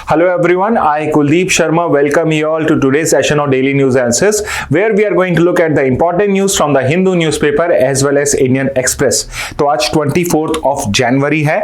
Hello everyone, I Kuldeep Sharma welcome you all to today's session of Daily News Answers where we are going to look at the important news from the Hindu newspaper as well as Indian Express। तो आज 24th of January है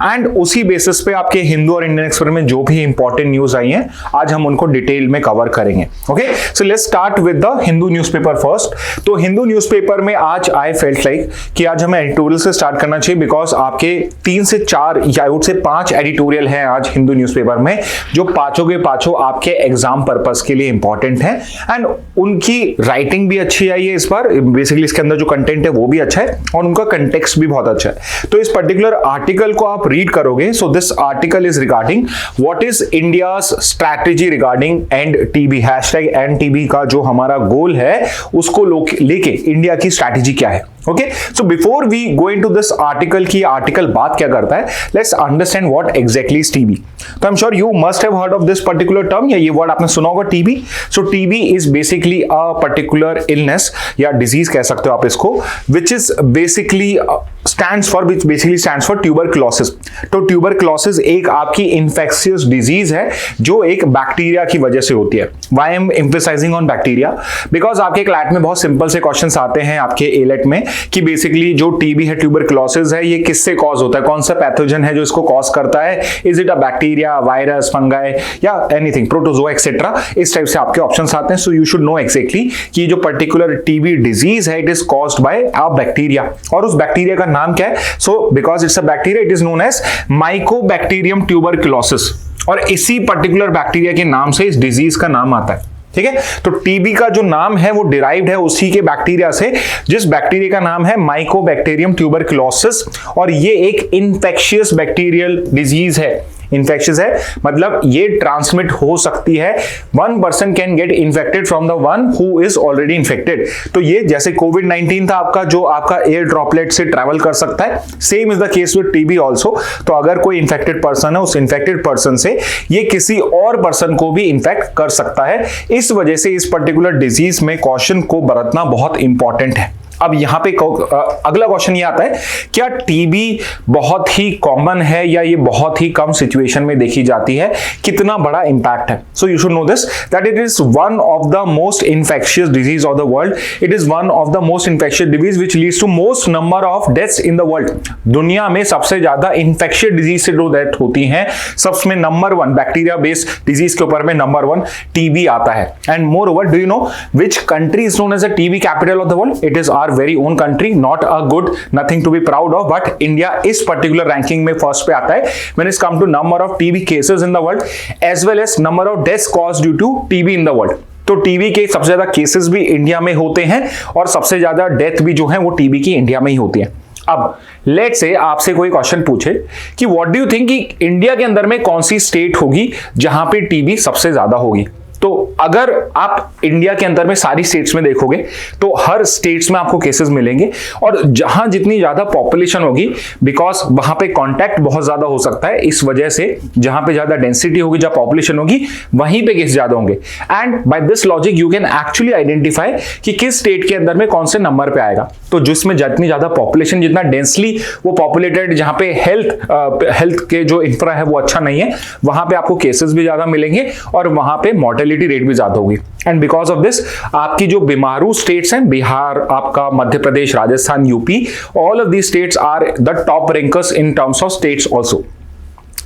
and उसी basis पे आपके हिंदू और Indian express में जो भी इंपॉर्टेंट न्यूज आई हैं आज हम उनको डिटेल में कवर करेंगे। Okay, so let's start with the Hindu newspaper first. तो हिंदू न्यूज़पेपर में आज आई फेल्ट लाइक कि आज हमें एडिटोरियल से स्टार्ट करना चाहिए बिकॉज आपके 3 से 4 या आई वुड से 5 एडिटोरियल हैं आज हिंदू न्यूज़पेपर में जो पांचों के पांचों आपके एग्जाम पर्पस के लिए इंपॉर्टेंट है एंड उनकी राइटिंग भी अच्छी आई है इस बार। बेसिकली इसके अंदर जो कंटेंट है वो भी अच्छा है और उनका कंटेक्स्ट भी बहुत अच्छा है। तो इस पर्टिकुलर आर्टिकल को आप रीड करोगे, so this article is regarding what is India's strategy regarding end TB, hashtag end TB का जो हमारा गोल है उसको लेके इंडिया की स्ट्रैटेजी क्या है। Okay, so before we go into this article की आर्टिकल बात क्या करता है, let's understand what exactly is TB. तो I am sure you must have heard of this particular term, या ये वर्ड आपने सुना होगा TB. So TB is basically a particular illness या डिजीज कह सकते हो आप इसको, which is basically which basically stands for tuberculosis। तो tuberculosis एक आपकी infectious disease है जो एक बैक्टीरिया की वजह से होती है। Why I'm emphasizing on bacteria? Because आपके क्लैट में बहुत सिंपल से क्वेश्चंस आते हैं आपके एलेट में कि बेसिकली जो टीबी है, tuberculosis है, ये किससे कॉज होता है, कौन सा पैथोजन है जो इसको कॉज करता है, is it a bacteria, virus, fungi या एनीथिंग, प्रोटोजोआ एक्सेट्रा, इस टाइप से आपके ऑप्शंस आते हैं। So you should know exactly कि जो पर्टिकुलर टीबी डिजीज है it is caused by a bacteria और उस बैक्टीरिया का नाम क्या है। So because it's a bacteria it is known as mycobacterium tuberculosis और इसी पर्टिकुलर बैक्टीरिया के नाम से इस डिजीज का नाम आता है। ठीक है, तो टीबी का जो नाम है वो डिराइव्ड है उसी के बैक्टीरिया से जिस बैक्टीरिया का नाम है माइकोबैक्टीरियम ट्यूबरक्लोसिस और ये एक इन्फेक्शियस बैक्टीरियल डिजीज है। इन्फेक्शियस है मतलब ये ट्रांसमिट हो सकती है, 1 person can get infected from the one who is already infected. तो ये जैसे कोविड-19 था आपका जो आपका एयर ड्रॉपलेट से ट्रैवल कर सकता है, same is the case with TB also. तो अगर कोई इन्फेक्टेड पर्सन है उस इन्फेक्टेड पर्सन से ये किसी और पर्सन को भी इन्फेक्ट कर सकता है। इस वजह से इस पर्टिकुलर डिजीज में कॉशन को बरतना बहुत इंपॉर्टेंट है। अब यहां पे अगला क्वेश्चन ये आता है, क्या टीबी बहुत ही कॉमन है या ये बहुत ही कम सिचुएशन में देखी जाती है, कितना बड़ा इंपैक्ट है। So you should know this that it is one of the most infectious disease of the world. It is one of the most infectious disease which leads to most number of deaths in the world. दुनिया में सबसे ज्यादा infectious disease से जो death होती हैं सबसे number 1 bacteria based disease के ऊपर में नंबर 1 टीबी आता है। And moreover, do you know which country is known as the TB capital of the world? It is our very own country, not a good, nothing to be proud of, but India इस particular ranking में first पे आता है when it's come to number of TB cases in the world as well as number of deaths caused due to TB in the world। तो TB के सबसे ज्यादा cases भी इंडिया में होते हैं और सबसे ज्यादा डेथ भी जो है वो टीबी की इंडिया में ही होती है। अब लेट से आपसे कोई क्वेश्चन पूछे कि व्हाट डू यू थिंक कि इंडिया के अंदर में कौन सी स्टेट होगी जहां पे टीबी सबसे ज्यादा होगी? तो अगर आप इंडिया के अंदर में सारी स्टेट्स में देखोगे तो हर स्टेट्स में आपको केसेस मिलेंगे और जहां जितनी ज्यादा पॉपुलेशन होगी बिकॉज वहां पे कांटेक्ट बहुत ज्यादा हो सकता है, इस वजह से जहां पे ज्यादा डेंसिटी होगी, जहां पॉपुलेशन होगी वहीं पे केस ज्यादा होंगे। And by this logic you can actually identify कि किस स्टेट के अंदर में कौन से नंबर पे आएगा। तो जिसमें जितनी ज्यादा पॉपुलेशन, जितना डेंसली वो पॉपुलेटेड, जहां पे हेल्थ के जो इंफ्रा है वो अच्छा नहीं है, वहां पे आपको केसेस भी ज्यादा मिलेंगे और वहां पे मॉर्टेलिटी रेट भी ज्यादा होगी। एंड बिकॉज ऑफ दिस आपकी जो बीमारू स्टेट्स हैं, बिहार, आपका Madhya Pradesh, Rajasthan, UP, all of these states are the top rankers in terms of states also.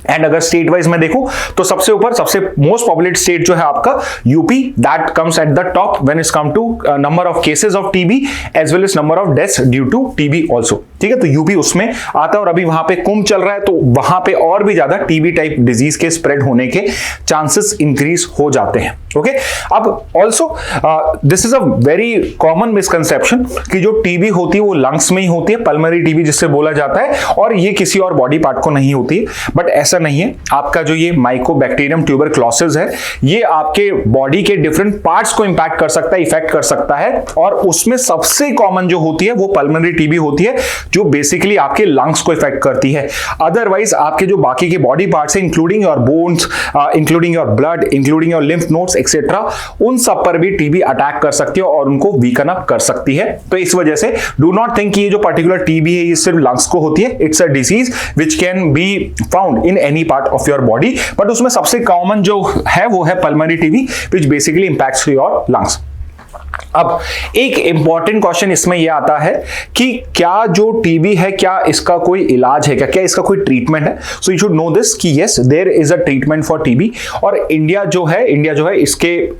And अगर स्टेट वाइज में देखूं तो सबसे ऊपर सबसे मोस्ट पॉपुलेटेड स्टेट जो है आपका UP, that comes at the top when it's come to number of cases of TB as well as number of deaths due to TB also. ठीक है, तो यूपी उसमें आता है और अभी वहां पे कुंभ चल रहा है तो वहां पे और भी ज्यादा टीबी टाइप डिजीज के स्प्रेड होने के चांसेस इंक्रीज हो जाते हैं। ओके, अब also this is a very common misconception कि जो टीबी होती है वो लंग्स में ही होती है, पल्मोनरी टीबी जिससे बोला जाता है, और ये किसी और बॉडी पार्ट को नहीं होती है। बट ऐसा नहीं है, आपका जो ये माइकोबैक्टीरियम ट्यूबरक्लोसिस है ये आपके बॉडी के डिफरेंट पार्ट्स को इंपैक्ट कर सकता है, इफेक्ट कर सकता है, और उसमें सबसे कॉमन जो होती है वो पल्मोनरी टीबी होती है जो बेसिकली आपके लंग्स को इफेक्ट करती है। अदरवाइज आपके जो बाकी के बॉडी पार्ट्स हैं, including your bones, including your blood, including your lymph nodes etcetera, उन सब पर भी टीबी अटैक कर सकती है और उनको वीकन अप कर सकती है। तो इस वजह से डू नॉट थिंक कि ये जो पर्टिकुलर टीबी है ये सिर्फ लंग्स को होती है। It's a disease which can be found in any part of your body, but उसमें सबसे कॉमन जो है वो है pulmonary TB which basically impacts your lungs. अब एक इंपॉर्टेंट क्वेश्चन इसमें यह आता है कि क्या जो टीबी है क्या इसका कोई इलाज है, क्या इसका कोई ट्रीटमेंट है? So you should know this कि yes there is a treatment for TB, और इंडिया जो है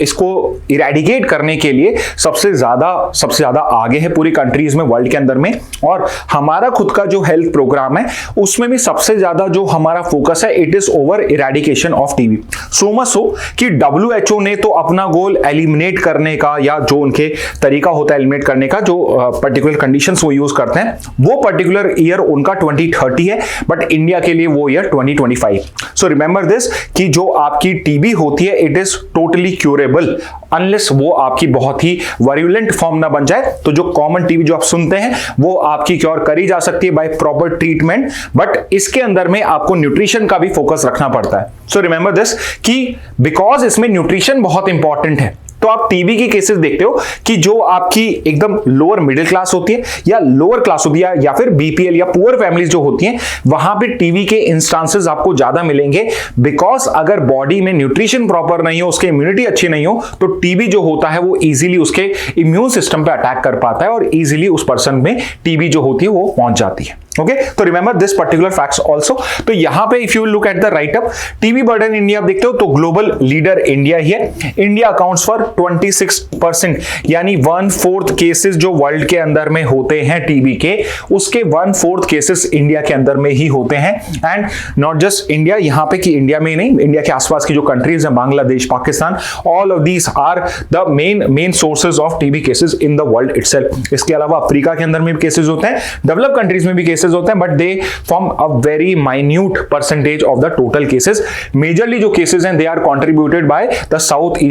इसको इरेडिकेट करने के लिए सबसे ज्यादा आगे है पूरी कंट्रीज में, वर्ल्ड के अंदर में। और हमारा खुद का जो हेल्थ प्रोग्राम है उसमें भी सबसे ज्यादा जो हमारा फोकस है it is over eradication of TB. So much so कि WHO ने तो अपना गोल एलिमिनेट करने का, या जो उनके तरीका होता है एलिमिनेट करने का, जो पर्टिकुलर कंडीशंस वो यूज करते हैं, वो पर्टिकुलर ईयर उनका 2030 है, बट इंडिया के लिए वो ईयर 2025। सो रिमेंबर दिस कि जो आपकी टीबी होती है it is totally curable unless वो आपकी बहुत ही वायलेंट फॉर्म ना बन जाए। तो जो कॉमन टीबी जो आप सुनते हैं वो आपकी क्योर करी जा सकती है बाय प्रॉपर ट्रीटमेंट, बट इसके अंदर में आपको न्यूट्रिशन का भी फोकस रखना पड़ता है। सो रिमेंबर दिस कि बिकॉज इसमें न्यूट्रिशन बहुत इंपॉर्टेंट है, तो आप टीबी की केसेस देखते हो कि जो आपकी एकदम लोअर मिडिल क्लास होती है या लोअर क्लास होती है या फिर बीपीएल या पुअर फैमिलीज जो होती हैं, वहां पे टीबी के इंस्टांसेस आपको ज्यादा मिलेंगे। बिकॉज अगर बॉडी में न्यूट्रिशन प्रॉपर नहीं हो, उसकी इम्यूनिटी अच्छी नहीं हो, तो टीबी जो होता है वो इजीली उसके इम्यून सिस्टम पे अटैक कर पाता है और इजीली उस पर्सन में टीबी जो होती है वो पहुंच जाती है। ओके, तो remember this particular facts also. तो यहां पे if you look at the right up, TB burden India आप देखते हो तो ग्लोबल लीडर इंडिया ही है। इंडिया अकाउंट्स फॉर 26%, यानी 1/4 केसेस जो वर्ल्ड के अंदर में होते हैं टीबी के, उसके 1/4 केसेस इंडिया के अंदर में ही होते हैं। एंड नॉट जस्ट इंडिया, यहां पे कि इंडिया में ही नहीं, इंडिया के आसपास की जो कंट्रीज हैं, Bangladesh, Pakistan, all of these are the main sources of TB cases in the world itself. इसके अलावा अफ्रीका के अंदर में भी केसेस होते हैं, डेवलप कंट्रीज में भी केसेस होते हैं, but they form a very minute percentage of the total cases. Majorly जो केसेस हैं they are contributed by the south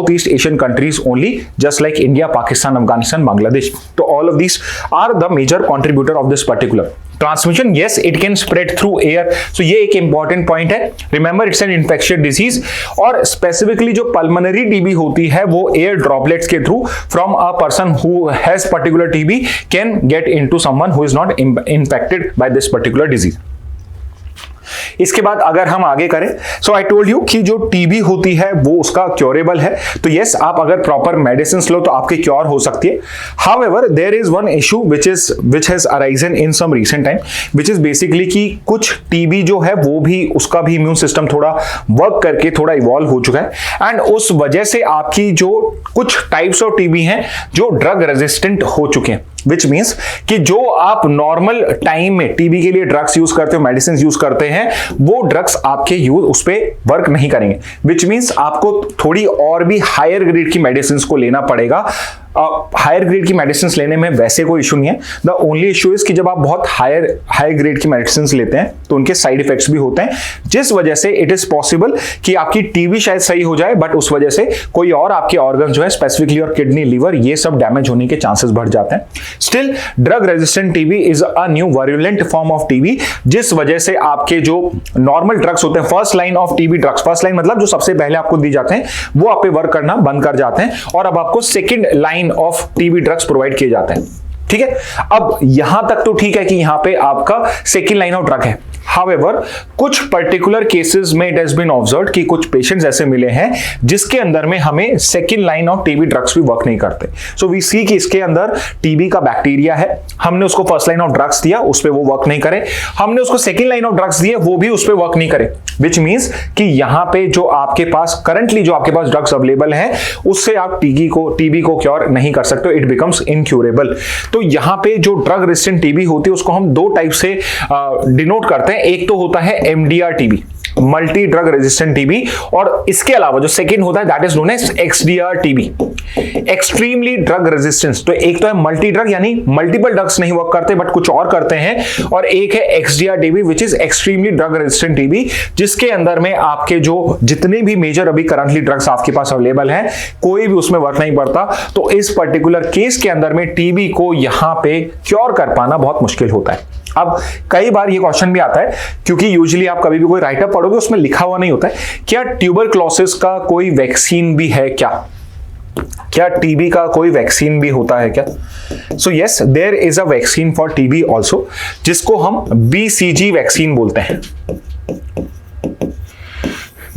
east Asian countries only, just like India, Pakistan, Afghanistan, Bangladesh. तो all of these are the major contributor of this particular transmission. Yes, it can spread through air. सो ये एक important point है। Remember it's an infectious disease, और specifically जो pulmonary TB होती है वो एयर ड्रॉपलेट्स के through from a person who has particular TB can get into someone who is not infected by this particular disease. इसके बाद अगर हम आगे करें, सो आई टोल्ड यू कि जो टीबी होती है वो उसका क्योरेबल है। तो यस, आप अगर प्रॉपर मेडिसिन लो तो आपकी क्योर हो सकती है। However there is one issue which has arisen in some recent time, which is basically कि कुछ टीबी जो है वो भी उसका भी इम्यून सिस्टम थोड़ा वर्क करके थोड़ा इवॉल्व हो चुका है, एंड उस वजह से आपकी जो कुछ टाइप्स ऑफ टीबी हैं जो ड्रग रेजिस्टेंट हो चुके हैं। विच मीन्स कि जो आप नॉर्मल टाइम में टीबी के लिए ड्रग्स यूज करते हो, मेडिसिन यूज करते हैं, वो ड्रग्स आपके यूज उस पर वर्क नहीं करेंगे। विच मीन्स आपको थोड़ी और भी हायर ग्रेड की मेडिसिन को लेना पड़ेगा। हायर ग्रेड की मेडिसिन लेने में वैसे कोई इशू नहीं है। द ओनली इशू इज कि जब आप बहुत हायर ग्रेड की मेडिसिन लेते हैं तो उनके साइड इफेक्ट्स भी होते हैं, जिस वजह से इट इज पॉसिबल कि आपकी टीबी शायद सही हो जाए, बट उस वजह से कोई और आपके ऑर्गन जो है, स्पेसिफिकली और किडनी, लिवर, ये सब डैमेज होने के चांसेस बढ़ जाते हैं। Still drug resistant TB is a new violent form of TB, जिस वजह से आपके जो नॉर्मल ड्रग्स होते हैं, first line of TB drugs, first line मतलब जो सबसे पहले आपको दी जाते हैं, वो आप पे वर्क करना बंद कर जाते हैं और अब आपको second line of TB drugs provide किए जाते हैं। ठीक है, अब यहां तक तो ठीक है कि यहां पे आपका सेकेंड लाइन ऑफ ड्रग है। However, कुछ पर्टिकुलर केसेस में इट हैज बीन ऑब्जर्व्ड कि कुछ पेशेंट्स ऐसे मिले हैं जिसके अंदर में हमें second line of TB drugs भी वर्क नहीं करते। सो वी सी कि इसके अंदर टीबी का बैक्टीरिया है, हमने उसको फर्स्ट लाइन ऑफ ड्रग्स दिया, उस पर वो वर्क नहीं करे, हमने उसको सेकेंड लाइन ऑफ ड्रग्स दिए, वो भी उस पर वर्क नहीं करे। विच मीन्स कि यहां पे जो आपके पास करंटली जो आपके पास ड्रग्स अवेलेबल है उससे आप टीबी को क्योर नहीं कर सकते, इट बिकम्स इनक्यूरेबल। तो यहां पे जो ड्रग रेजिस्टेंट टीबी होती है उसको हम दो टाइप से डिनोट करते हैं। एक तो होता है MDR TB, multi drug resistant TB, और इसके अलावा जो सेकंड होता है that is known as XDR TB, extremely drug resistance. तो एक तो है मल्टी ड्रग यानी मल्टीपल ड्रग्स नहीं वर्क करते बट कुछ और करते हैं, और एक है XDR TB which is extremely drug resistant TB, जिसके अंदर में आपके जो जितने भी मेजर अभी करंटली ड्रग्स आपके पास अवेलेबल हैं कोई भी उसमें वर्क नहीं पड़ता। तो इस पर्टिकुलर केस के अंदर में टीबी को यहां पे क्योर कर पाना बहुत मुश्किल होता है। अब कई बार ये क्वेश्चन भी आता है, क्योंकि यूजुअली आप कभी भी कोई राइटअप पढ़ोगे उसमें लिखा हुआ नहीं होता है, क्या ट्यूबरक्लोसिस का कोई वैक्सीन भी है क्या टीबी का कोई वैक्सीन भी होता है क्या? So yes, there is a vaccine for TB also, जिसको हम BCG वैक्सीन बोलते हैं,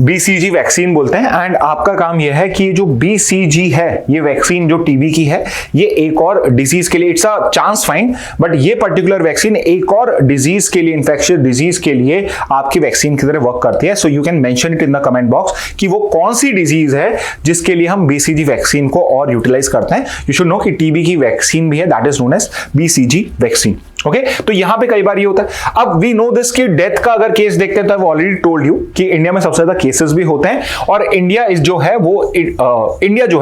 BCG वैक्सीन बोलते हैं। एंड आपका काम यह है कि जो BCG है, ये वैक्सीन जो टीबी की है, ये एक और डिजीज के लिए, it's a chance find, but ये पर्टिकुलर वैक्सीन एक और डिजीज के लिए, इन्फेक्शियस डिजीज के लिए आपकी वैक्सीन की तरह वर्क करती है। So you can mention it in the comment box कि वो कौन सी डिजीज है जिसके लिए हम BCG वैक्सीन को और यूटिलाइज करते हैं। यू शुड नो कि टीबी की वैक्सीन भी है, that is known as BCG vaccine. Okay, तो यहां पे कई बार ये होता है। अब वी नो दिस कि डेथ का अगर केस देखते हैं तो ऑलरेडी टोल्ड यू कि इंडिया में सबसे ज्यादा केसेस भी होते हैं, और इंडिया जो है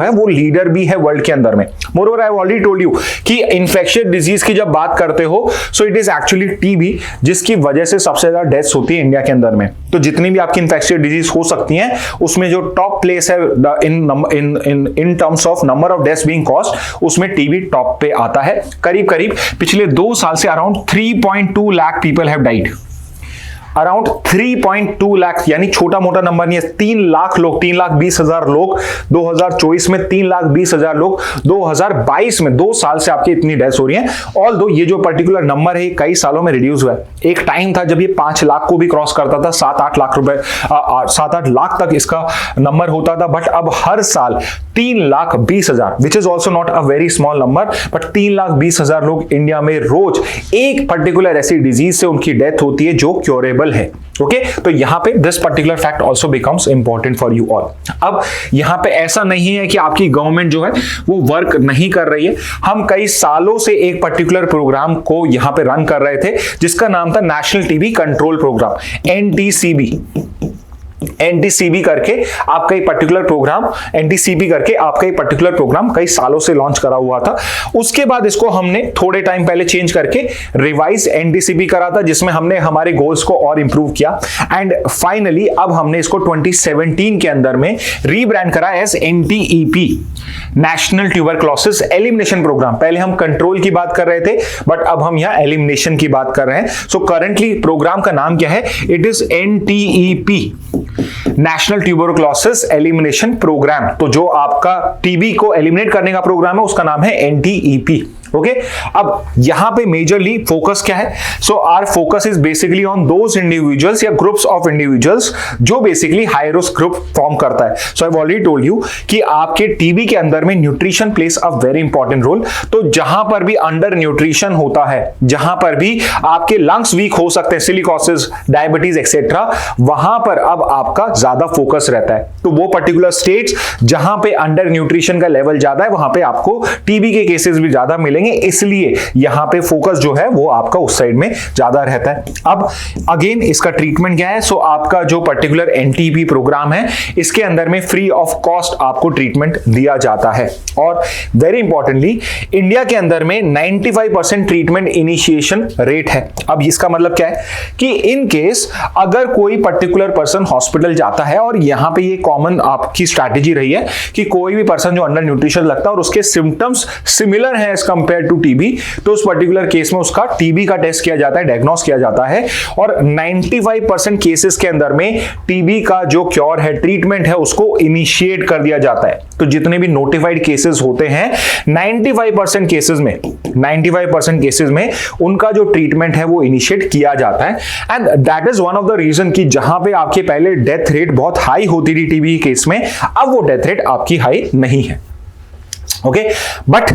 वो लीडर भी है वर्ल्ड के अंदर में। Moreover I already told you कि इन्फेक्शियस डिजीज की जब बात करते हो so it is actually TB, जिसकी वजह से सबसे ज्यादा डेथ्स होती है इंडिया के अंदर में। तो जितनी भी आपकी इन्फेक्शियस डिजीज हो सकती हैं उसमें जो टॉप प्लेस है इन terms of number of deaths being caused, उसमें टीबी टॉप पे आता है। करीब करीब पिछले 2 साल से around 3.2 lakh people have died, around 3.2 lakh, यानी छोटा मोटा नंबर नहीं है। 3 लाख लोग, 3,20,000 लोग 2024 में, 3,20,000 लोग 2022 में, 2 साल से आपकी इतनी डेथ्स हो रही हैं। ऑल्दो ये जो पर्टिकुलर नंबर है कई सालों में रिड्यूस हुआ है। एक टाइम था जब ये 5 लाख को भी क्रॉस करता था, 7-8 लाख रुपए, 7-8 लाख तक इसका नंबर होता था, बट अब हर साल 3,20,000, which is also not a very small number, but 3,20,000 लोग इंडिया में रोज एक पर्टिकुलर ऐसी डिजीज से उनकी डेथ होती है जो क्योरेबल है। ओके, तो यहां पे this particular fact also becomes important for you all. अब यहां पे ऐसा नहीं है कि आपकी गवर्नमेंट जो है वो वर्क नहीं कर रही है। हम कई सालों से एक पर्टिकुलर प्रोग्राम को यहां पे रन कर रहे थे जिसका नाम था national TB control programme, NTCB करके आपका एक पर्टिकुलर प्रोग्राम, NTCB करके आपका एक पर्टिकुलर प्रोग्राम कई सालों से लॉन्च करा हुआ था। उसके बाद इसको हमने थोड़े टाइम पहले चेंज करके रिवाइज NTCB करा था, जिसमें हमने हमारे गोल्स को और इंप्रूव किया, एंड फाइनली अब हमने इसको 2017 के अंदर में रीब्रांड करा as NTEP, national tuberculosis elimination programme. पहले हम कंट्रोल की बात कर रहे थे, बट अब हम यहां एलिमिनेशन की बात कर रहे हैं। सो करंटली प्रोग्राम का नाम क्या है? It is NTEP, national tuberculosis elimination programme. तो जो आपका टीबी को एलिमिनेट करने का प्रोग्राम है उसका नाम है NTEP। ओके, अब यहां पे मेजरली फोकस क्या है? So our focus is basically on those individuals या ग्रुप्स ऑफ इंडिविजुअल्स जो basically high risk group form करता है। So I have already told you कि आपके टीबी के अंदर में nutrition place a very important role. तो जहां पर भी अंडर न्यूट्रिशन होता है, जहां पर भी आपके लंग्स वीक हो सकते हैं, सिलिकोसिस, डायबिटीज एक्सेट्रा, वहां पर अब आपका ज्यादा फोकस रहता है। तो वो पर्टिकुलर स्टेट्स जहां पे अंडर न्यूट्रिशन का लेवल ज्यादा है वहां पे आपको टीबी के केसेस भी ज्यादा मिलेंगे, इसलिए यहां पे फोकस जो है वो आपका उस साइड में ज्यादा रहता है। अब अगेन इसका ट्रीटमेंट क्या है? सो आपका जो पर्टिकुलर NTEP प्रोग्राम है इसके अंदर में फ्री ऑफ कॉस्ट आपको ट्रीटमेंट दिया जाता है। और वेरी इंपॉर्टेंटली इंडिया के अंदर में 95% ट्रीटमेंट इनिशिएशन रेट है। अब इसका मतलब क्या है कि इन केस अगर कोई पर्टिकुलर पर्सन हॉस्पिटल जाता है, और यहां पे ये कॉमन आपकी स्ट्रैटेजी रही है कि कोई भी पर्सन जो अंडर न्यूट्रिशन लगता है और उसके सिम्टम्स सिमिलर है एज कंपेयर टू टीबी, तो उस पर्टिकुलर केस में उसका टीबी का टेस्ट किया जाता है, डायग्नोस किया जाता है, और 95% केसेस के अंदर में टीबी का जो क्योर है, ट्रीटमेंट है, उसको इनिशिएट कर दिया जाता है। तो जितने भी नोटिफाइड केसेस होते हैं 95% केसेस में उनका जो ट्रीटमेंट है वो इनिशिएट किया जाता है। And that is one of the reason कि जहां पे आपके पहले डेथ रेट बहुत हाई होती थी टीबी केस में, अब वो डेथ रेट आपकी हाई नहीं है। Okay, but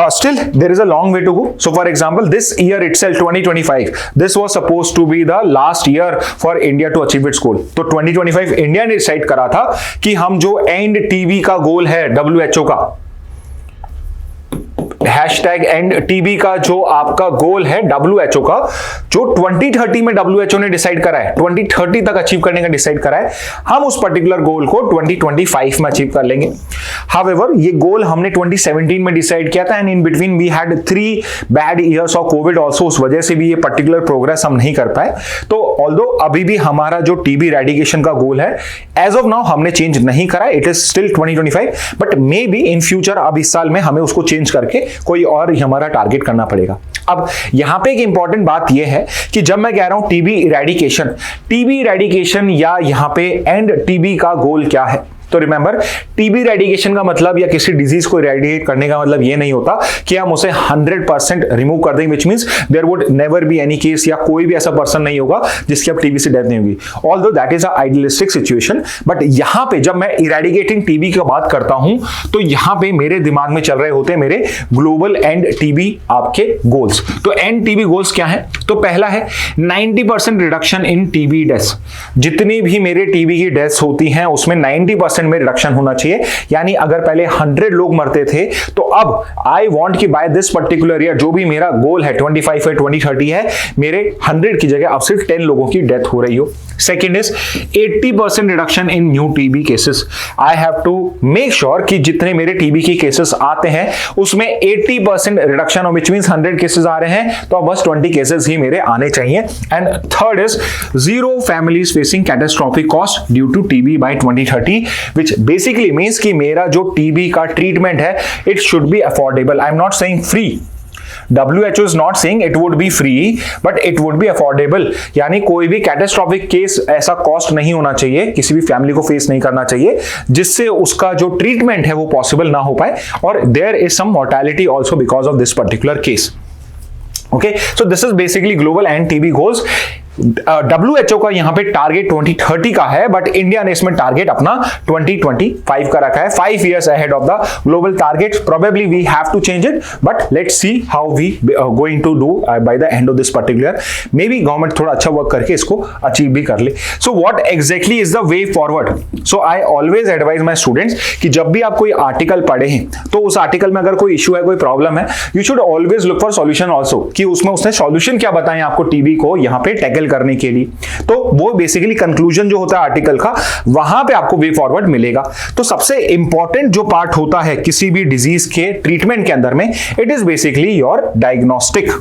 still there is a long way to go. So for example, this year itself 2025, this was supposed to be the last year for India to achieve its goal. तो 2025 India ने decide करा था कि हम जो end TB का गोल है WHO का, हैशटैग एंड टीबी का जो आपका गोल है WHO का, जो 2030 में WHO ने डिसाइड करा है, 2030 तक अचीव करने का डिसाइड करा है, हम उस पर्टिकुलर गोल को 2025 में अचीव कर लेंगे। हाउएवर ये गोल हमने 2017 में डिसाइड किया था and in between we had 3 bad years of Covid also, उस वजह से भी ये पर्टिकुलर प्रोग्रेस हम नहीं कर पाए। तो ऑल्दो अभी भी हमारा जो टीबी इरेडिकेशन का गोल है एज ऑफ नाउ हमने चेंज नहीं करा, it is still 2025, but may be in future अब इस साल में हमें उसको चेंज करके कोई और हमारा टारगेट करना पड़ेगा। अब यहां पे एक इंपॉर्टेंट बात यह है कि जब मैं कह रहा हूं टीबी इरेडिकेशन या यहां पे एंड टीबी का गोल क्या है, तो रिमेंबर टीबी इरेडिकेशन का मतलब या किसी डिजीज को इरेडिकेट करने का मतलब ये नहीं होता कि हम उसे 100% रिमूव कर दें, which means there would never be any case या कोई भी ऐसा पर्सन नहीं होगा जिसकी अब टीबी से डेथ नहीं होगी, although that is a idealistic situation. But यहां पे जब मैं इरेडिकेटिंग टीबी की बात करता हूं तो यहां पे मेरे दिमाग में चल रहे होते हैं मेरे ग्लोबल एंड टीबी आपके गोल्स। तो एंड टीबी गोल्स क्या है? तो पहला है 90% रिडक्शन इन टीबी डेथ्स। जितनी भी मेरे टीबी की डेथ्स होती हैं उसमें 90% में रिडक्शन होना चाहिए, यानी अगर पहले 100 लोग मरते थे तो अब आई वांट कि बाय दिस पर्टिकुलर ईयर, जो भी मेरा गोल है 25 है 2030 है, मेरे 100 की जगह अब सिर्फ 10 लोगों की डेथ हो रही हो। Second is 80% reduction in new TB cases. I have to make sure कि जितने मेरे टीबी की केसेस आते हैं उसमें 80% रिडक्शन, व्हिच मींस 100 केसेस आ रहे हैं तो अब बस 20 केसेस ही मेरे आने चाहिए। And third is 0 families facing catastrophic cost due to TB by 2030, which basically means कि मेरा जो टीबी का ट्रीटमेंट है it should be affordable. I'm not saying free. WHO is not saying it would be free, but it would be affordable. यानी कोई भी catastrophic case ऐसा cost नहीं होना चाहिए, किसी भी फैमिली को फेस नहीं करना चाहिए जिससे उसका जो ट्रीटमेंट है वो पॉसिबल ना हो पाए, और there is some mortality also because of this particular case. Okay, so this is basically global and TB goals. WHO का यहाँ पे टारगेट 2030 का है, बट इंडिया ने इसमें टारगेट अपना 2025 का रखा है, 5 years ahead of the global target. Probably we have to change it, but let's see how we going to do by the end of this particular. Maybe government थोड़ा अच्छा work करके इसको अचीव भी कर ले. So what exactly is the way forward? So I always advise my students कि जब भी आप कोई आर्टिकल पढ़े हैं तो उस आर्टिकल में अगर कोई इशू है, कोई प्रॉब्लम है, you should always look for solution also, कि उसमें उसने सॉल्यूशन क्या बताएं आपको टीबी को यहाँ पे टैकल करने के लिए। तो वो बेसिकली कंक्लूजन जो होता है आर्टिकल का, वहां पे आपको वे फॉरवर्ड मिलेगा। तो सबसे इंपॉर्टेंट जो पार्ट होता है किसी भी डिजीज के ट्रीटमेंट के अंदर में, it is basically your diagnostic.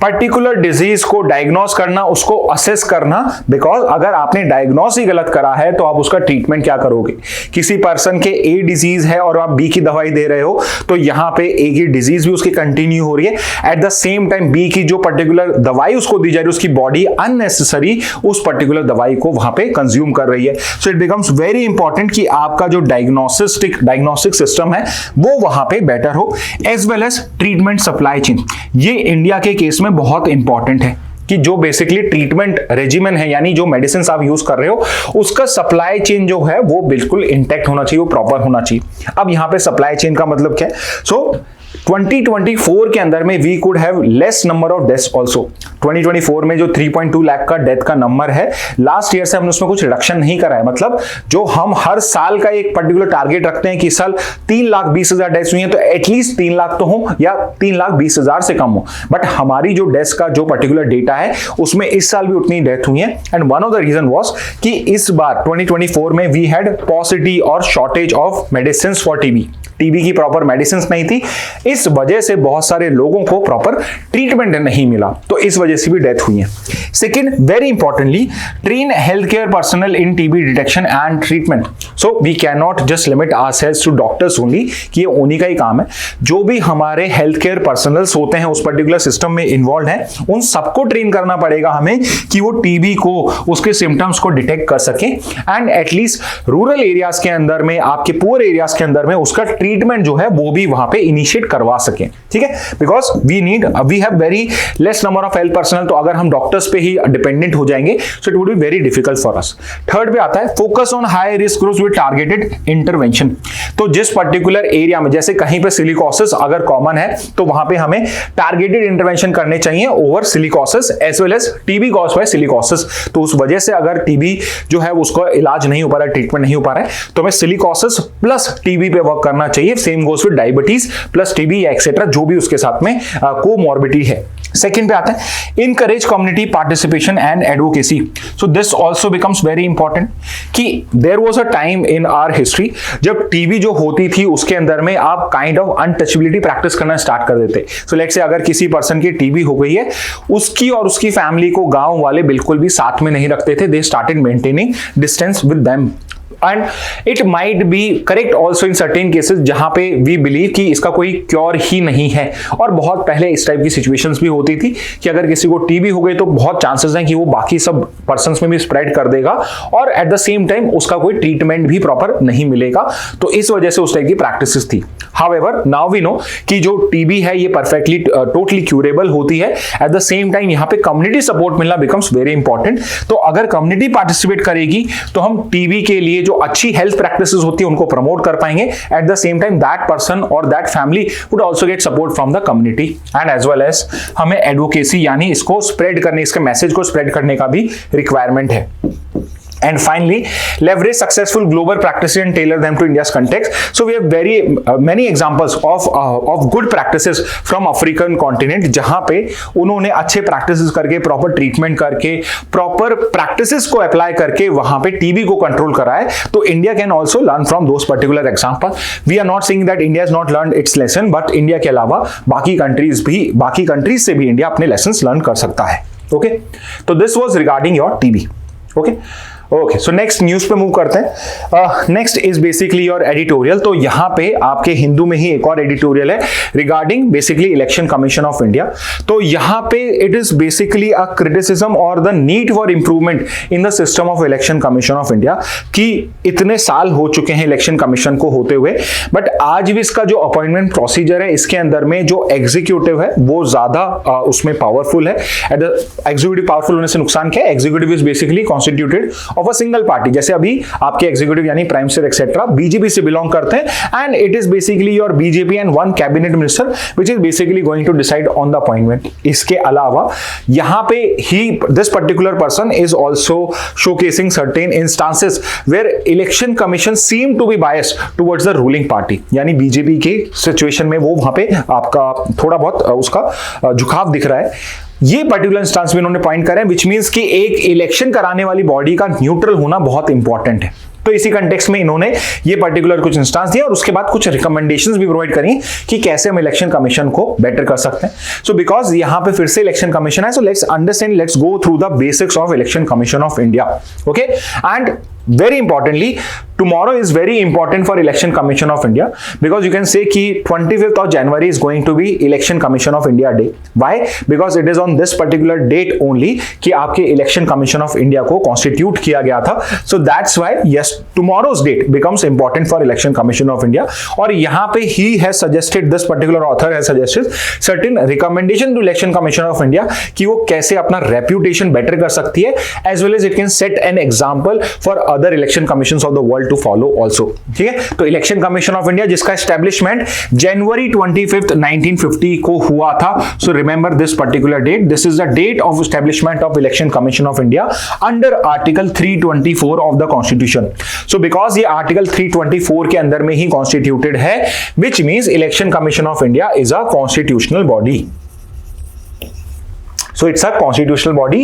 Particular disease को डायग्नोस करना, उसको असेस करना, बिकॉज अगर आपने डायग्नोस ही गलत करा है तो आप उसका ट्रीटमेंट क्या करोगे। किसी पर्सन के ए डिजीज है और आप बी की दवाई दे रहे हो तो यहां पे ए की डिजीज भी उसकी कंटिन्यू हो रही है, at the same time be की जो पर्टिकुलर दवाई उसको दी जा रही है उसकी बॉडी अननेसेसरी उस पर्टिकुलर दवाई को वहां पे कंज्यूम कर रही है। So it becomes very important कि आपका जो डायग्नोस्टिक सिस्टम है वो वहां पे बेटर हो, as well as treatment supply chain. ये इंडिया के केस में बहुत इंपॉर्टेंट है कि जो बेसिकली ट्रीटमेंट रेजिमेन है, यानी जो मेडिसिन आप यूज कर रहे हो उसका सप्लाई चेन जो है वो बिल्कुल इंटैक्ट होना चाहिए, वो प्रॉपर होना चाहिए। अब यहां पे सप्लाई चेन का मतलब क्या है? सो 2024 के अंदर में we could have less number of deaths also. 2024 में जो 3.2 लाख का डेथ का नंबर है, लास्ट ईयर से हमने उसमें कुछ रिडक्शन नहीं करा है। मतलब जो हम हर साल का एक पर्टिकुलर टारगेट रखते हैं कि इस साल 3,20,000 डेथ्स हुई हैं तो एटलीस्ट 3 लाख तो हो या 3,20,000 से कम हो, बट हमारी जो डेथ्स का जो पर्टिकुलर डेटा है उसमें इस साल भी उतनी डेथ हुई है। And one of the reason was कि इस बार 2024 में वी हैड पॉसिटी और shortage of medicine for TB. TB की प्रॉपर मेडिसिन नहीं थी, इस वजह से बहुत सारे लोगों को प्रॉपर ट्रीटमेंट नहीं मिला, तो इस वजह से भी डेथ हुई है। Second, very importantly, train health care personnel in TB detection and treatment. So we can not just limit ourselves to doctors only, कि ये उन्हीं का ही काम है। जो भी हमारे हेल्थ केयर पर्सनल्स होते हैं उस पर्टिकुलर सिस्टम में इन्वॉल्व हैं, उन सबको ट्रेन करना पड़ेगा हमें कि वो टीबी को, उसके सिम्टम्स को डिटेक्ट कर सकें, एंड एटलीस्ट रूरल एरियाज के अंदर में, आपके पुअर एरियाज के अंदर में उसका ट्रीटमेंट जो है वो भी वहां पे इनिशिएट करवा सकें। ठीक है, because we have very less number of health personnel, तो अगर हम डॉक्टर्स पे ही डिपेंडेंट हो जाएंगे so it would be very difficult for us. Third पे आता है focus on high risk groups with targeted intervention. तो जिस पर्टिकुलर एरिया में, जैसे कहीं पे सिलिकोसिस अगर कॉमन है तो वहां पे हमें टारगेटेड इंटरवेंशन करने चाहिए over silicosis as well as TB cause by silicosis. तो उस वजह से अगर टीबी जो है उसका इलाज नहीं हो पा रहा है, ट्रीटमेंट नहीं हो पा रहा है, तो हमें सिलिकोसिस प्लस टीबी पे वर्क करना चाहिए। Same goes with diabetes plus TB या एक्सेट्रा जो भी उसके साथ में कोमॉर्बिडिटी है। सेकेंड पे आता है encourage community participation and advocacy. So this also becomes very important कि there was a time in our history जब टीबी जो होती थी उसके अंदर में आप काइंड ऑफ अनटचेबिलिटी प्रैक्टिस करना स्टार्ट कर देते। सो लेट्स से अगर किसी पर्सन की टीबी हो गई है, उसकी और उसकी फैमिली को गांव वाले बिल्कुल भी साथ में नहीं रखते थे। They started maintaining distance with them and it might be correct also in certain cases जहां पे वी बिलीव कि इसका कोई क्योर ही नहीं है। और बहुत पहले इस टाइप की सिचुएशंस भी होती थी कि अगर किसी को टीबी हो गई तो बहुत चांसेस हैं कि वो बाकी सब पर्सन्स में भी स्प्रेड कर देगा और एट द सेम टाइम उसका कोई ट्रीटमेंट भी प्रॉपर नहीं मिलेगा। तो इस वजह से उस टाइप की प्रैक्टिसेस थी। हाउएवर नाउ वी नो कि जो टीबी है ये परफेक्टली टोटली क्यूरेबल होती है। एट द सेम टाइम यहाँ पे कम्युनिटी सपोर्ट मिलना बिकम्स वेरी इंपॉर्टेंट। तो अगर कम्युनिटी पार्टिसिपेट करेगी तो हम टीबी के लिए जो अच्छी हेल्थ प्रैक्टिसेस होती है उनको प्रमोट कर पाएंगे। At the same time that person और that family would also get support from the community and as well as हमें एडवोकेसी यानी इसको स्प्रेड करने, इसके मैसेज को स्प्रेड करने का भी रिक्वायरमेंट है। And finally, leverage successful global practices and tailor them to India's context. So we have very many examples of good practices from African continent, जहां पे उन्होंने अच्छे practices करके, proper treatment करके, proper practices को apply करके वहां पे TB को control करा है। तो India can also learn from those particular examples. We are not saying that India has not learned its lesson, but India के अलावा बाकी countries से भी India अपने lessons learn कर सकता है। Okay? तो this was regarding your TB. Okay? Okay, so next news पे मूव करते हैं। Next is basically your editorial. तो यहाँ पे आपके हिंदू में ही एक और एडिटोरियल है regarding basically Election commission of India. तो यहाँ पे it is basically a criticism और the need for improvement in the system of election commission of India कि इतने साल हो चुके हैं इलेक्शन कमीशन को होते हुए, बट आज भी इसका जो अपॉइंटमेंट प्रोसीजर है इसके अंदर में जो एग्जीक्यूटिव है वो ज्यादा उसमें पावरफुल है। एग्जीक्यूटिव पावरफुल होने से नुकसान क्या है? Executive is basically constituted of a single party. जैसे अभी आपके एग्जीक्यूटिव यानी प्राइम मिनिस्टर एक्सेट्रा बीजेपी से बिलोंग करते हैं and it is basically your BJP and one cabinet minister which is basically going to decide on the appointment. इसके अलावा यहां पे ही this particular person is also showcasing certain instances where Election Commission seem to be biased towards the ruling party, यानी BJP के situation में वो वहां पे आपका थोड़ा बहुत उसका झुकाव दिख रहा है। ये पर्टिकुलर इंस्टांस में इन्होंने पॉइंट करा है, विच मींस कि एक इलेक्शन कराने वाली बॉडी का न्यूट्रल होना बहुत इंपॉर्टेंट है। तो इसी कंटेक्स्ट में इन्होंने ये पर्टिकुलर कुछ इंस्टांस दिया और उसके बाद कुछ रिकमेंडेशंस भी प्रोवाइड करी कि कैसे हम इलेक्शन कमीशन को बेटर कर सकते हैं। सो बिकॉज यहां पे फिर से इलेक्शन कमीशन है, so let's understand, let's go through the basics of election commission of India. Okay, and very importantly tomorrow is very important for election commission of India because you can say कि 25th of January is going to be election commission of India day. Why? Because it is on this particular date only कि आपके election commission of India को constitute किया गया था। So that's why yes, tomorrow's date becomes important for election commission of India। और यहाँ पे he has suggested, this particular author has suggested certain recommendation to election commission of India कि वो कैसे अपना reputation better कर सकती है, as well as it can set an example for other election commissions of the world to follow also। ठीक है, तो इलेक्शन कमीशन ऑफ इंडिया जिसका एस्टेब्लिशमेंट जनवरी 25th 1950 को हुआ था। So remember this particular date, this is the date of establishment of election commission of India under article 324 of the constitution. So because ये article 324 के अंदर में ही कॉन्स्टिट्यूटेड है, which means election commission of India is a constitutional body. So it's a constitutional body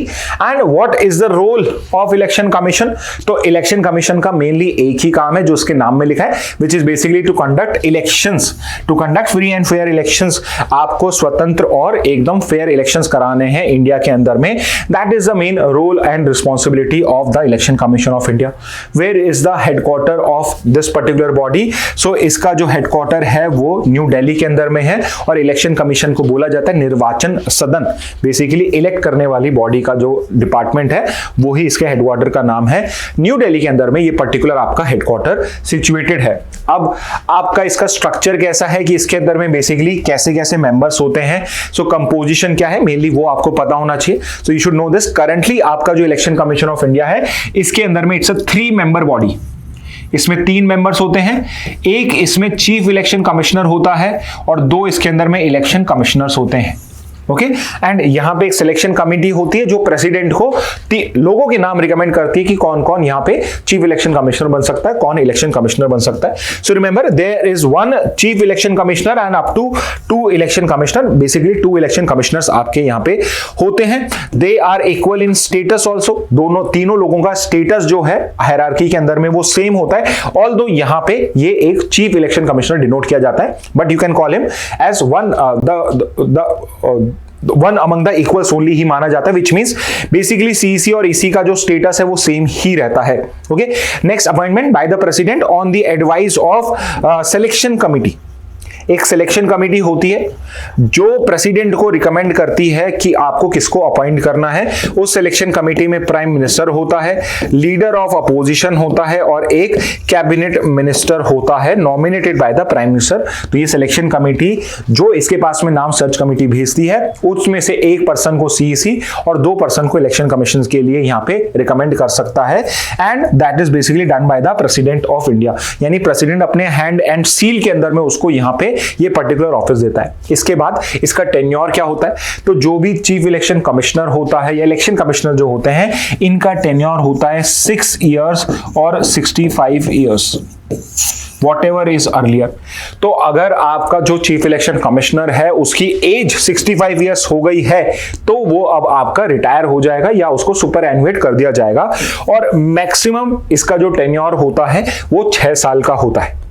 and what is the role of election commission? तो election commission का mainly एक ही काम है जो उसके नाम में लिखा है, which is basically to conduct elections, to conduct free and fair elections। आपको स्वतंत्र और एकदम fair elections कराने हैं इंडिया के अंदर में। That is the main role and responsibility of the election commission of India। Where is the headquarter of this particular body? So इसका जो headquarter है वो न्यू दिल्ली के अंदर में है और election commission को बोला जाता है निर्वाचन सदन। बेसिकली इलेक्ट करने वाली बॉडी का जो डिपार्टमेंट है वो ही इसके हेडक्वार्टर का नाम है। न्यू दिल्ली के अंदर में ये पर्टिकुलर आपका हेडक्वार्टर सिचुएटेड है। अब आपका इसका स्ट्रक्चर कैसा है कि इसके अंदर में बेसिकली कैसे कैसे मेंबर्स होते हैं, सो कंपोजिशन क्या है मेनली वो आपको पता होना चाहिए। सो you should know this. Currently आपका जो इलेक्शन कमीशन ऑफ इंडिया है इसके अंदर में इट्स अ 3 मेंबर बॉडी। इसमें 3 मेंबर्स होते हैं, एक इसमें चीफ इलेक्शन कमिश्नर होता है और 2 इसके अंदर में इलेक्शन कमिश्नर्स होते हैं। ओके एंड यहां पे एक सिलेक्शन कमेटी होती है जो प्रेसिडेंट को लोगों के नाम रिकमेंड करती है कि कौन कौन यहां पे चीफ इलेक्शन कमिश्नर बन सकता है, कौन इलेक्शन कमिश्नर बन सकता है. So remember there is one chief election commissioner and up to 2 election commissioner. Basically 2 election commissioners आपके यहां पे होते हैं. They are equal in status also. तीनों लोगों का स्टेटस जो है हायरार्की के अंदर में वो सेम होता है. ऑल्दो यहां पे ये एक चीफ इलेक्शन कमिश्नर डिनोट किया जाता है, but you can call him as one among the equals only ही माना जाता है, विच मींस बेसिकली सीईसी और ईसी का जो स्टेटस है वो सेम ही रहता है. Okay next, appointment by the president on the advice of selection committee. एक सिलेक्शन कमेटी होती है जो प्रेसिडेंट को रिकमेंड करती है कि आपको किसको अपॉइंट करना है. उस सिलेक्शन कमेटी में प्राइम मिनिस्टर होता है, लीडर ऑफ अपोजिशन होता है और एक कैबिनेट मिनिस्टर होता है nominated by the prime minister. तो ये सिलेक्शन कमेटी जो इसके पास में नाम सर्च कमेटी भेजती है, उसमें से एक पर्सन को सीईसी और 2 पर्सन को इलेक्शन कमीशन के लिए यहां पे रिकमेंड कर सकता है. And that is basically done by the president of India. यानी प्रेसिडेंट अपने हैंड एंड सील के अंदर में उसको यहां पे ये पर्टिकुलर ऑफिस देता है. इसके बाद इसका टेन्योर क्या होता है, तो जो भी चीफ इलेक्शन कमिश्नर होता है या इलेक्शन कमिश्नर जो होते हैं, इनका टेन्योर होता है 6 इयर्स और 65 इयर्स, whatever is earlier. तो अगर आपका जो चीफ इलेक्शन कमिश्नर है उसकी एज 65 इयर्स हो गई है तो वो अब आपका रिटायर हो जाएगा या उसको सुपर एनुएट कर दिया जाएगा. और मैक्सिमम इसका जो टेन्योर होता है वो 6 साल का होता है.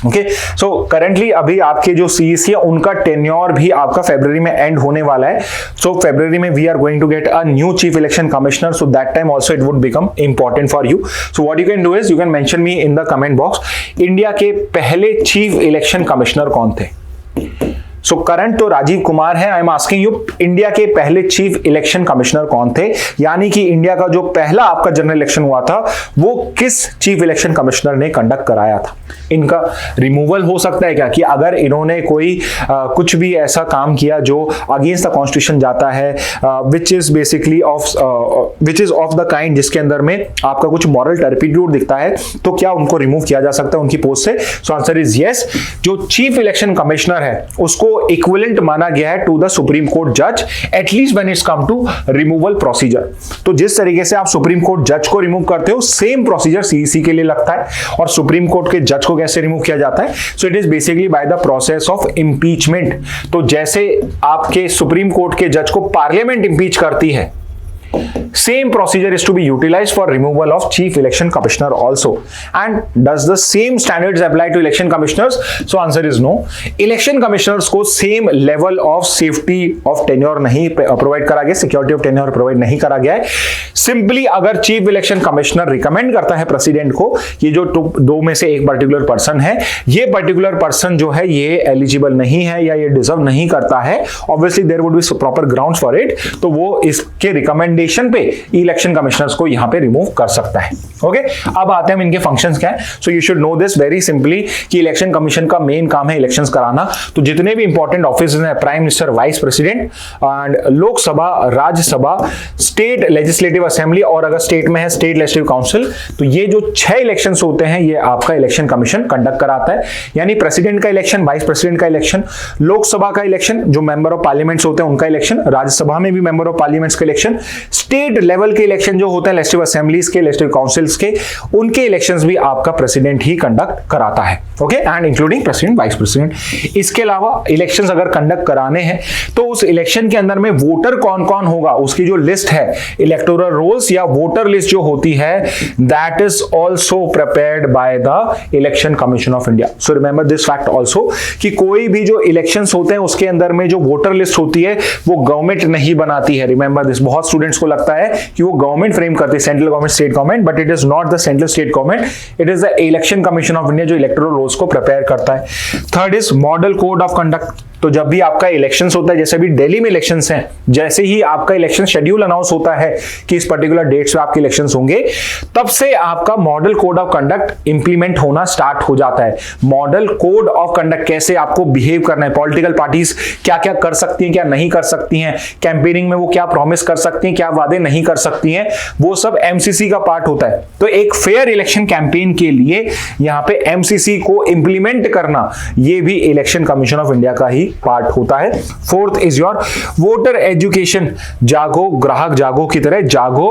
ओके सो करेंटली अभी आपके जो सीईसी है उनका टेन्योर भी आपका फरवरी में एंड होने वाला है. सो फरवरी में we are going to get a new chief election commissioner, so that time also it would become important for you. So what you can do is you can mention me in the comment box India के पहले chief election commissioner कौन थे. So current तो राजीव कुमार है. I am asking you India के पहले chief election commissioner कौन थे, यानी कि इंडिया का जो पहला आपका जनरल इलेक्शन हुआ था वो किस चीफ इलेक्शन कमिश्नर ने कंडक्ट कराया था. इनका रिमूवल हो सकता है क्या, कि अगर इन्होंने कोई कुछ भी ऐसा काम किया जो अगेंस्ट द कॉन्स्टिट्यूशन जाता है, विच is basically of the kind जिसके अंदर में आपका कुछ मॉरल टर्पिट्यूड दिखता है, तो क्या उनको रिमूव किया जा सकता है उनकी पोस्ट से. So answer is yes. जो चीफ इलेक्शन कमिश्नर है उसको इक्विवेलेंट माना गया है टू द सुप्रीम कोर्ट जज, at least when it's come to removal procedure. तो जिस तरीके से आप सुप्रीम कोर्ट जज को रिमूव करते हो सेम प्रोसीजर सीईसी के लिए लगता है. और सुप्रीम कोर्ट के जज को कैसे रिमूव किया जाता है, so it is basically by the process of impeachment. तो जैसे आपके सुप्रीम कोर्ट के जज को पार्लियामेंट इंपीच करती है, same procedure is to be utilized for removal of chief election commissioner also. And does the same standards apply to election commissioners? So answer is no. Election commissioners को same level of safety of tenure नहीं provide करा गया, security of tenure provide नहीं करा गया है. Simply अगर chief election commissioner recommend करता है president को, ये जो 2 में से एक particular person है, ये particular person जो है ये eligible नहीं है या ये deserve नहीं करता है, obviously there would be proper grounds for it, तो वो इसके recommendation पे इलेक्शन कमिश्नर्स को यहां पे रिमूव कर सकता है. ओके अब आते हैं हम इनके फंक्शंस क्या है. So you should know this very simply कि इलेक्शन कमीशन का मेन काम है इलेक्शंस कराना. तो जितने भी इंपॉर्टेंट ऑफिस हैं, prime minister, vice president and Lok Sabha, Rajya Sabha, state legislative assembly और अगर स्टेट में है स्टेट लेजिस्लेटिव काउंसिल, तो ये जो 6 इलेक्शंस होते हैं ये आपका इलेक्शन कमीशन कंडक्ट कराता है. यानी प्रेसिडेंट का इलेक्शन, वाइस प्रेसिडेंट का इलेक्शन, लोकसभा का इलेक्शन, जो मेंबर ऑफ पार्लियामेंट्स होते हैं उनका इलेक्शन, राज्यसभा में भी मेंबर ऑफ पार्लियामेंट्स का इलेक्शन, स्टेट लेवल के इलेक्शन जो होते हैं लेजिस्लेटिव असेंबलीज के, लेजिस्लेटिव काउंसिल्स के, उनके इलेक्शंस भी आपका प्रेसिडेंट ही कंडक्ट कराता है. Okay and including president, vice president. इसके अलावा इलेक्शंस अगर कंडक्ट कराने हैं तो उस इलेक्शन के अंदर में वोटर कौन कौन होगा उसकी जो लिस्ट है, इलेक्टोरल रोल्स या वोटर लिस्ट जो होती है, that is also prepared by the election commission of India. So remember this fact also कि कोई भी जो इलेक्शंस होते हैं उसके अंदर में जो वोटर लिस्ट होती है वो गवर्नमेंट नहीं बनाती है. Remember this. बहुत स्टूडेंट्स को लगता है कि वो गवर्नमेंट फ्रेम करती है, central government, state government, but it is not the central state government, it is the election commission of India जो इलेक्टोरल रोल्स को प्रिपेयर करता है. Third is model code of conduct. तो जब भी आपका इलेक्शंस होता है, जैसे भी दिल्ली में इलेक्शंस हैं, जैसे ही आपका इलेक्शन शेड्यूल अनाउंस होता है कि इस पर्टिकुलर डेट्स पे आपके इलेक्शंस होंगे, तब से आपका model code of conduct implement होना स्टार्ट हो जाता है. मॉडल कोड ऑफ कंडक्ट, कैसे आपको बिहेव करना है, पॉलिटिकल पार्टीज क्या क्या कर सकती हैं, क्या नहीं कर सकती हैं, कैंपेनिंग में वो क्या प्रॉमिस कर सकती हैं, क्या वादे नहीं कर सकती हैं, वो सब एमसीसी का पार्ट होता है. तो एक फेयर इलेक्शन कैंपेन के लिए यहां पे एमसीसी को इंप्लीमेंट करना, ये भी इलेक्शन कमीशन ऑफ इंडिया का ही पार्ट होता है। Fourth is your voter education, जागो ग्राहक जागो की तरह जागो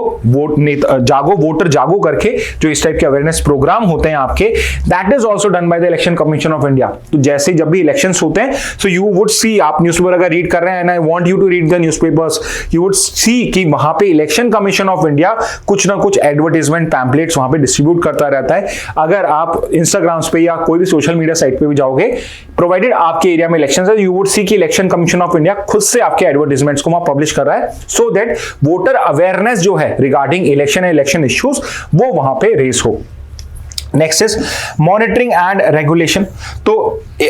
वोटर जागो करके जो इस टाइप के अवेयरनेस प्रोग्राम होते हैं आपके, that is also done by the election commission of India. तो जैसे जब भी इलेक्शंस होते हैं, सो यू वुड सी, आप न्यूज़पेपर अगर रीड कर रहे हैं and I want you to read the newspapers, you would see कि वहां पे इलेक्शन कमीशन ऑफ इंडिया कुछ ना कुछ एडवर्टाइजमेंट पैम्पलेट्स वहां पे डिस्ट्रीब्यूट करता रहता है। अगर आप इंस्टाग्राम पे या कोई भी सोशल मीडिया साइट पे भी जाओगे, प्रोवाइडेड आपके एरिया में इलेक्शन है, यू वुड सी कि इलेक्शन कमीशन ऑफ इंडिया खुद से आपके एडवर्टाइजमेंट्स को वहां पब्लिश कर रहा है, सो दैट वोटर अवेयरनेस जो है regarding election and election issues वो वहां पे रेस हो। Next is monitoring and regulation. तो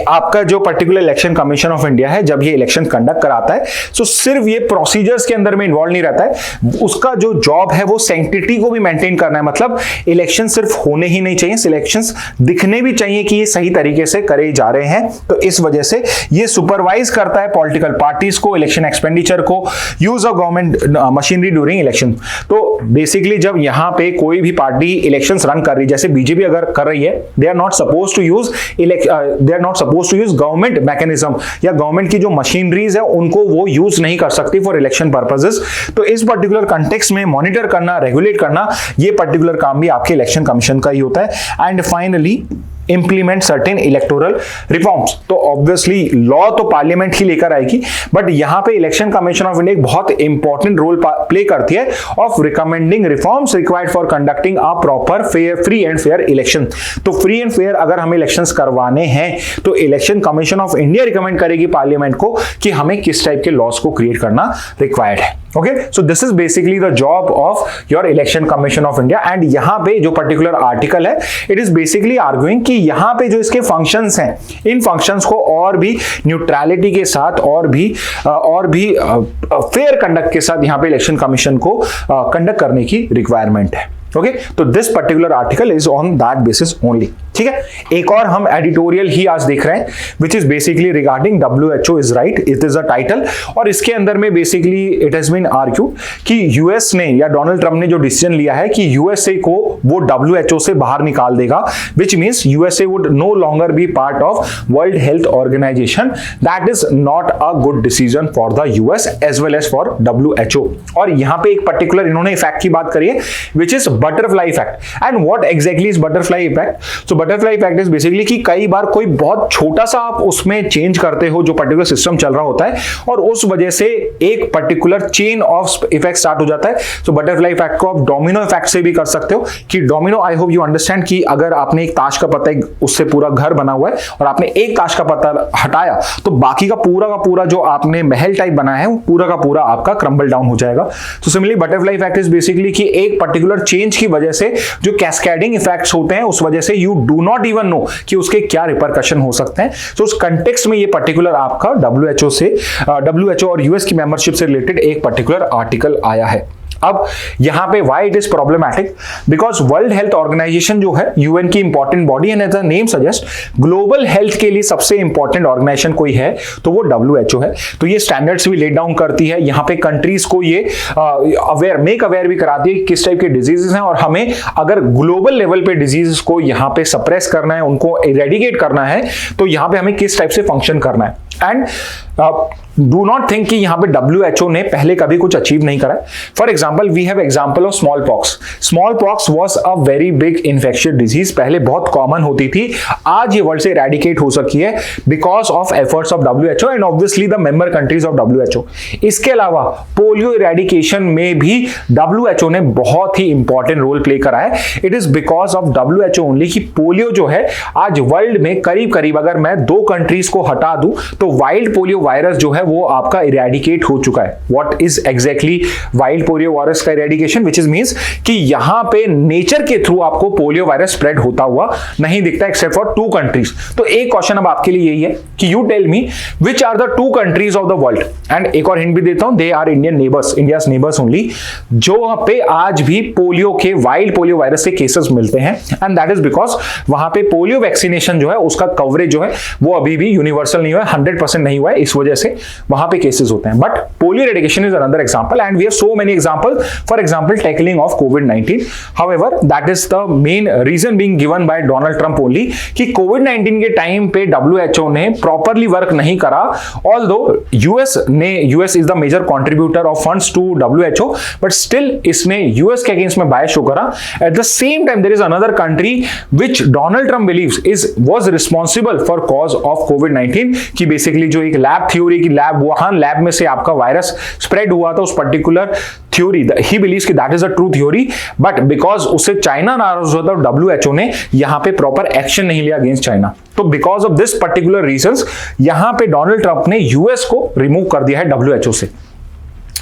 आपका जो particular election commission of India है, जब ये इलेक्शन कंडक्ट कराता है, तो सिर्फ ये प्रोसीजर्स के अंदर में इन्वॉल्व नहीं रहता है, उसका जो जॉब है वो सैंक्टिटी को भी मेंटेन करना है। मतलब इलेक्शन सिर्फ होने ही नहीं चाहिए, इलेक्शंस दिखने भी चाहिए कि ये सही तरीके से करे जा रहे हैं। तो इस वजह से ये सुपरवाइज करता है पॉलिटिकल पार्टीज को, इलेक्शन एक्सपेंडिचर को, use of government machinery during election. तो बेसिकली जब यहां पे कोई भी पार्टी इलेक्शंस रन कर रही है, जैसे बीजेपी अगर कर रही है, they are not suppose to use government mechanism या गवर्नमेंट की जो मशीनरीज है उनको वो यूज नहीं कर सकती फॉर इलेक्शन पर्पसेस। तो इस पर्टिकुलर कंटेक्स्ट में मॉनिटर करना, रेगुलेट करना, ये पर्टिकुलर काम भी आपके इलेक्शन कमीशन का ही होता है। And finally implement certain electoral reforms. तो ऑब्वियसली लॉ तो पार्लियामेंट ही लेकर आएगी, बट यहां पे इलेक्शन कमीशन ऑफ इंडिया एक बहुत इंपॉर्टेंट रोल प्ले करती है of recommending reforms required for conducting a proper fair, free and fair election. तो फ्री एंड फेयर अगर हमें इलेक्शंस करवाने हैं तो election commission of India recommend करेगी पार्लियामेंट को कि हमें किस टाइप के लॉस को क्रिएट करना रिक्वायर्ड है। Okay, so this is basically the job of your election commission of India. And यहां पे जो पर्टिकुलर आर्टिकल है, इट इज बेसिकली आर्ग्यूइंग कि यहां पे जो इसके फंक्शंस हैं, इन फंक्शंस को और भी न्यूट्रलिटी के साथ और भी फेयर कंडक्ट के साथ यहां पे इलेक्शन कमीशन को कंडक्ट करने की रिक्वायरमेंट है। ओके, तो this particular article is on that basis only. ठीक है, एक और हम एडिटोरियल ही आज देख रहे हैं which is basically regarding WHO is right, it is a title. और इसके अंदर में basically it has been argued कि यूएस ने या डोनाल्ड ट्रंप ने जो डिसीजन लिया है कि यूएसए को वो WHO से बाहर निकाल देगा, which means USA would no longer be part of world health organization. That is not a good decision for the US as well as for WHO। और यहां पे एक पर्टिकुलर इन्होंने इफेक्ट की बात करी है which is butterfly effect. And what exactly is butterfly effect? So butterfly effect is basically कि कई बार कोई बहुत छोटा सा आप उसमें चेंज करते हो जो पर्टिकुलर सिस्टम चल रहा होता है, और उस वजह से एक particular chain of effect start हो जाता है। सो बटरफ्लाई इफेक्ट को आप डोमिनो इफेक्ट से भी कर सकते हो कि domino, I hope you understand कि अगर आपने एक ताश का पत्ता, उससे पूरा घर बना हुआ है और आपने एक ताश का पत्ता हटाया तो बाकी का पूरा जो आपने महल टाइप बनाया है वो पूरा का पूरा आपका क्रम्बल डाउन हो जाएगा। तो similarly butterfly effect is basically कि एक पर्टिकुलर चेंज की वजह से जो कैस्केडिंग इफेक्ट्स होते हैं उस वजह से you do not even know कि उसके क्या रिपरकशन हो सकते हैं। तो उस कंटेक्स्ट में ये पर्टिकुलर आपका WHO और यूएस की मेंबरशिप से रिलेटेड एक पर्टिकुलर आर्टिकल आया है। अब यहां पे why it is problematic, because world health organization जो है यूएन की important body and as the name suggest global health के लिए सबसे इंपॉर्टेंट ऑर्गेनाइजेशन कोई है तो वो WHO है। तो ये स्टैंडर्ड्स भी लेट डाउन करती है, यहाँ पे कंट्रीज को ये अवेयर भी कराती है किस टाइप के डिजीजेस हैं, और हमें अगर ग्लोबल लेवल पे डिजीजेस को यहाँ पे सप्रेस करना है, उनको इरेडिकेट करना है, तो यहाँ पे हमें किस टाइप से फंक्शन करना है। एंड डू नॉट थिंक कि यहां पे WHO ने पहले कभी कुछ अचीव नहीं करा है। For example we have example of small pox. Small pox was a very big infectious disease, पहले बहुत कॉमन होती थी, आज ये वर्ल्ड से इरेडिकेट हो सकी है because of efforts of WHO and obviously the member countries of WHO। इसके अलावा पोलियो इरेडिकेशन में भी WHO ने बहुत ही इंपॉर्टेंट रोल प्ले करा है। It is because of WHO only कि पोलियो जो है आज वर्ल्ड में करीब अगर मैं 2 कंट्रीज को हटा दूं तो वाइल्ड पोलियो वायरस जो है वो आपका इरेडिकेट हो चुका है। What is exactly wild polio virus का इरेडिकेशन, विच इज मींस कि यहां पे नेचर के थ्रू आपको पोलियो वायरस स्प्रेड होता हुआ नहीं दिखता एक्सेप्ट फॉर 2 कंट्रीज। तो एक क्वेश्चन अब आपके लिए यही है कि you tell me which are the 2 countries of the world, and एक और हिंट भी देता हूं, they are Indian neighbours, India's neighbours only, जो पे आज भी पोलियो के वाइल्ड पोलियो वायरस के केसेस मिलते हैं। एंड दैट इज बिकॉज वहां पे पोलियो वैक्सीनेशन जो है उसका कवरेज जो है वो अभी भी यूनिवर्सल नहीं हुआ है, 100% नहीं हुआ है। इस इस वजह से वहां पे केसेस होते हैं. But polio eradication is another example and we have so many example. For example tackling of कोविड-19. However that is the main reason being given by Donald Trump only कि कोविड-19 के टाइम पे WHO ने properly work नहीं करा. Although US is the major contributor of funds to WHO, but still इसने US के अगेंस्ट में बायस शो करा. At the same time there is another country which Donald Trump believes was responsible for cause of कोविड-19 कि basically जो एक lab theory की Wuhan lab में से आपका वायरस स्प्रेड हुआ था, उस पर्टिकुलर थ्योरी ही बिलीव्स कि that is a true theory. But because उससे चाइना नाराज हुआ था, WHO ने यहां पे प्रॉपर एक्शन नहीं लिया अगेंस्ट चाइना. तो because of this particular reasons यहां पे डोनाल्ड ट्रंप ने यूएस को रिमूव कर दिया है WHO से.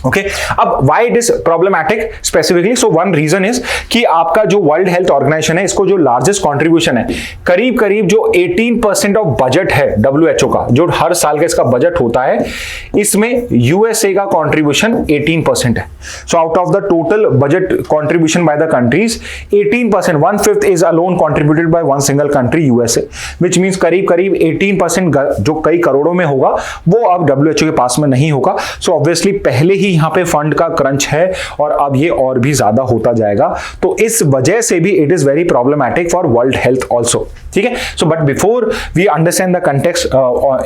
ओके, अब why it is problematic specifically? So one reason is कि आपका जो वर्ल्ड हेल्थ ऑर्गेनाइजेशन है, इसको जो लार्जेस्ट कंट्रीब्यूशन है, करीब करीब जो 18% ऑफ बजट है WHO का, जो हर साल का इसका बजट होता है, इसमें यूएसए का कंट्रीब्यूशन 18% है. So out of the total budget contribution by the countries, 18%, 1/5 is alone contributed by one single country USA, which means करीब करीब 18% जो कई करोड़ों में होगा वो अब WHO के पास में नहीं होगा. सो ऑब्वियसली पहले ही यहां पे फंड का क्रंच है और अब ये और भी ज्यादा होता जाएगा. तो इस वजह से भी it is very problematic for world health also. ठीक है. So but before we understand the context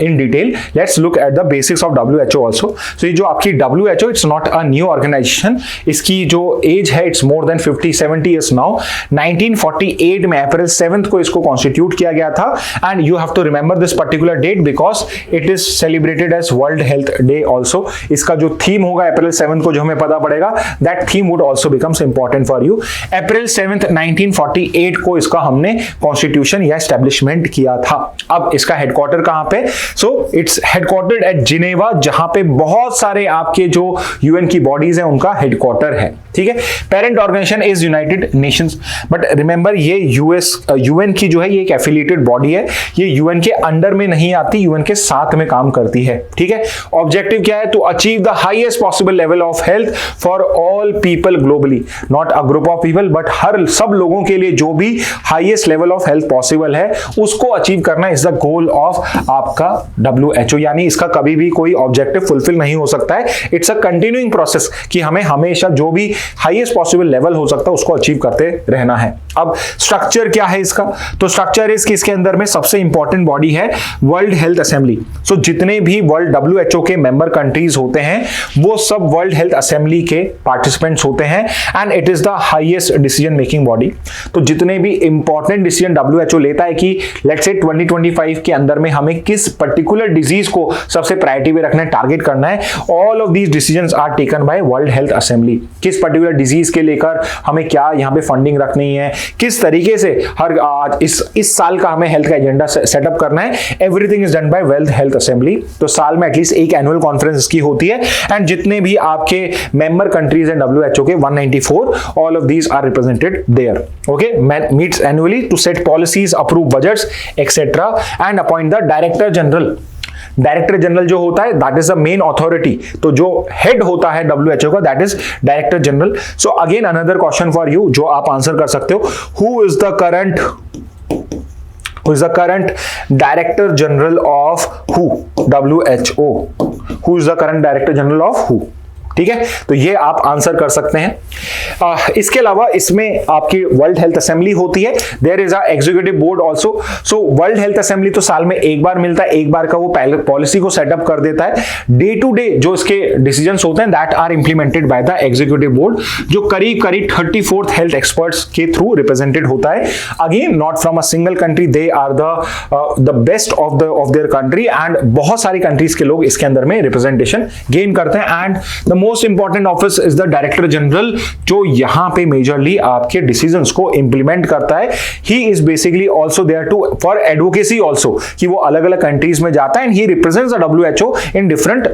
in detail, let's look at the basics of WHO also. So ये जो आपकी WHO, it's not a new organisation. इसकी जो age है it's more than 50-70 years now. 1948 में अप्रैल 7 को इसको कॉन्स्टिट्यूट किया गया था. And you have to remember this particular date because it is celebrated as world health day also. इसका जो थीम होगा अप्रैल 7 को, जो हमें पता पड़ेगा, that theme would also becomes important for you. April 7 1948 को इसका हमने कॉन्स्टिट्यूशन या एस्टैब्लिशमेंट किया था. अब इसका हेडक्वार्टर कहां पे? So it's headquartered at Geneva, जहां पे बहुत सारे आपके जो यूएन की बॉडीज हैं उनका हेडक्वार्टर है. ठीक है. Parent organization is United Nations. But remember ये यूएन की जो है ये एक एफिलिएटेड बॉडी है. ये यूएन के अंडर में नहीं आती, यूएन के साथ में काम करती है. ठीक है. ऑब्जेक्टिव क्या है? To achieve the highest possible level of health for all people globally. Not a group of people, but हर सब लोगों के लिए जो भी highest level of health possible है उसको अचीव करना इज द गोल ऑफ आपका WHO. यानी इसका कभी भी कोई ऑब्जेक्टिव फुलफिल नहीं हो सकता है. इट्स अ कंटिन्यूइंग प्रोसेस कि हमें हमेशा जो भी हाईएस्ट पॉसिबल लेवल हो सकता है उसको अचीव करते रहना है. अब स्ट्रक्चर क्या है इसका? तो स्ट्रक्चर इसके अंदर में सबसे इंपॉर्टेंट बॉडी है वर्ल्ड हेल्थ असेंबली. सो जितने भी वर्ल्ड WHO के मेंबर कंट्रीज होते हैं वो सब वर्ल्ड हेल्थ असेंबली के पार्टिसिपेंट्स होते हैं and it is the highest decision making body. तो जितने भी इंपॉर्टेंट डिसीजन WHO लेता है कि लेट्स से 2025 के अंदर में हमें किस पर्टिकुलर डिजीज को सबसे प्रायोरिटी पे रखना है, टारगेट करना है, all of these decisions are taken by world health assembly. किस पर्टिकुलर डिजीज के लेकर हमें क्या यहाँ पे फंडिंग रखनी है, किस तरीके से हर इस साल का हमें हेल्थ का एजेंडा सेटअप करना है, everything is done by world health assembly. तो साल में एटलीस्ट एक एनुअल कॉन्फ्रेंस की होती है एंड जितने भी आपके मेंबर कंट्रीज हैं WHO के 194, all of these are represented there. Okay. Meets annually to set policies, approve budgets etcetera and appoint the director general. Director general जो होता है that is the main authority. तो जो हेड होता है WHO का that is director general. So again another question for you जो आप आंसर कर सकते हो. Who is the current director general of WHO? Who is the current director general of WHO? ठीक है. तो ये आप आंसर कर सकते हैं. इसके अलावा इसमें आपकी वर्ल्ड हेल्थ असेंबली होती है. There is a executive board also. So world health assembly तो साल में एक बार मिलता है, एक बार का वो पॉलिसी को सेटअप कर देता है. डे टू डे जो इसके डिसीजंस होते हैं that are implemented by the executive board, जो करीब करीब 34th हेल्थ एक्सपर्ट्स के थ्रू रिप्रेजेंटेड होता है. Again not from a single country, they are the best of their country एंड बहुत सारी कंट्रीज के लोग इसके अंदर में रिप्रेजेंटेशन गेन करते हैं. And the most important office is the director general, जो यहां पे मेजरली आपके डिसीजंस को इंप्लीमेंट करता है. He is basically also there to for advocacy also, कि वो अलग अलग कंट्रीज में जाता है and he represents the WHO in different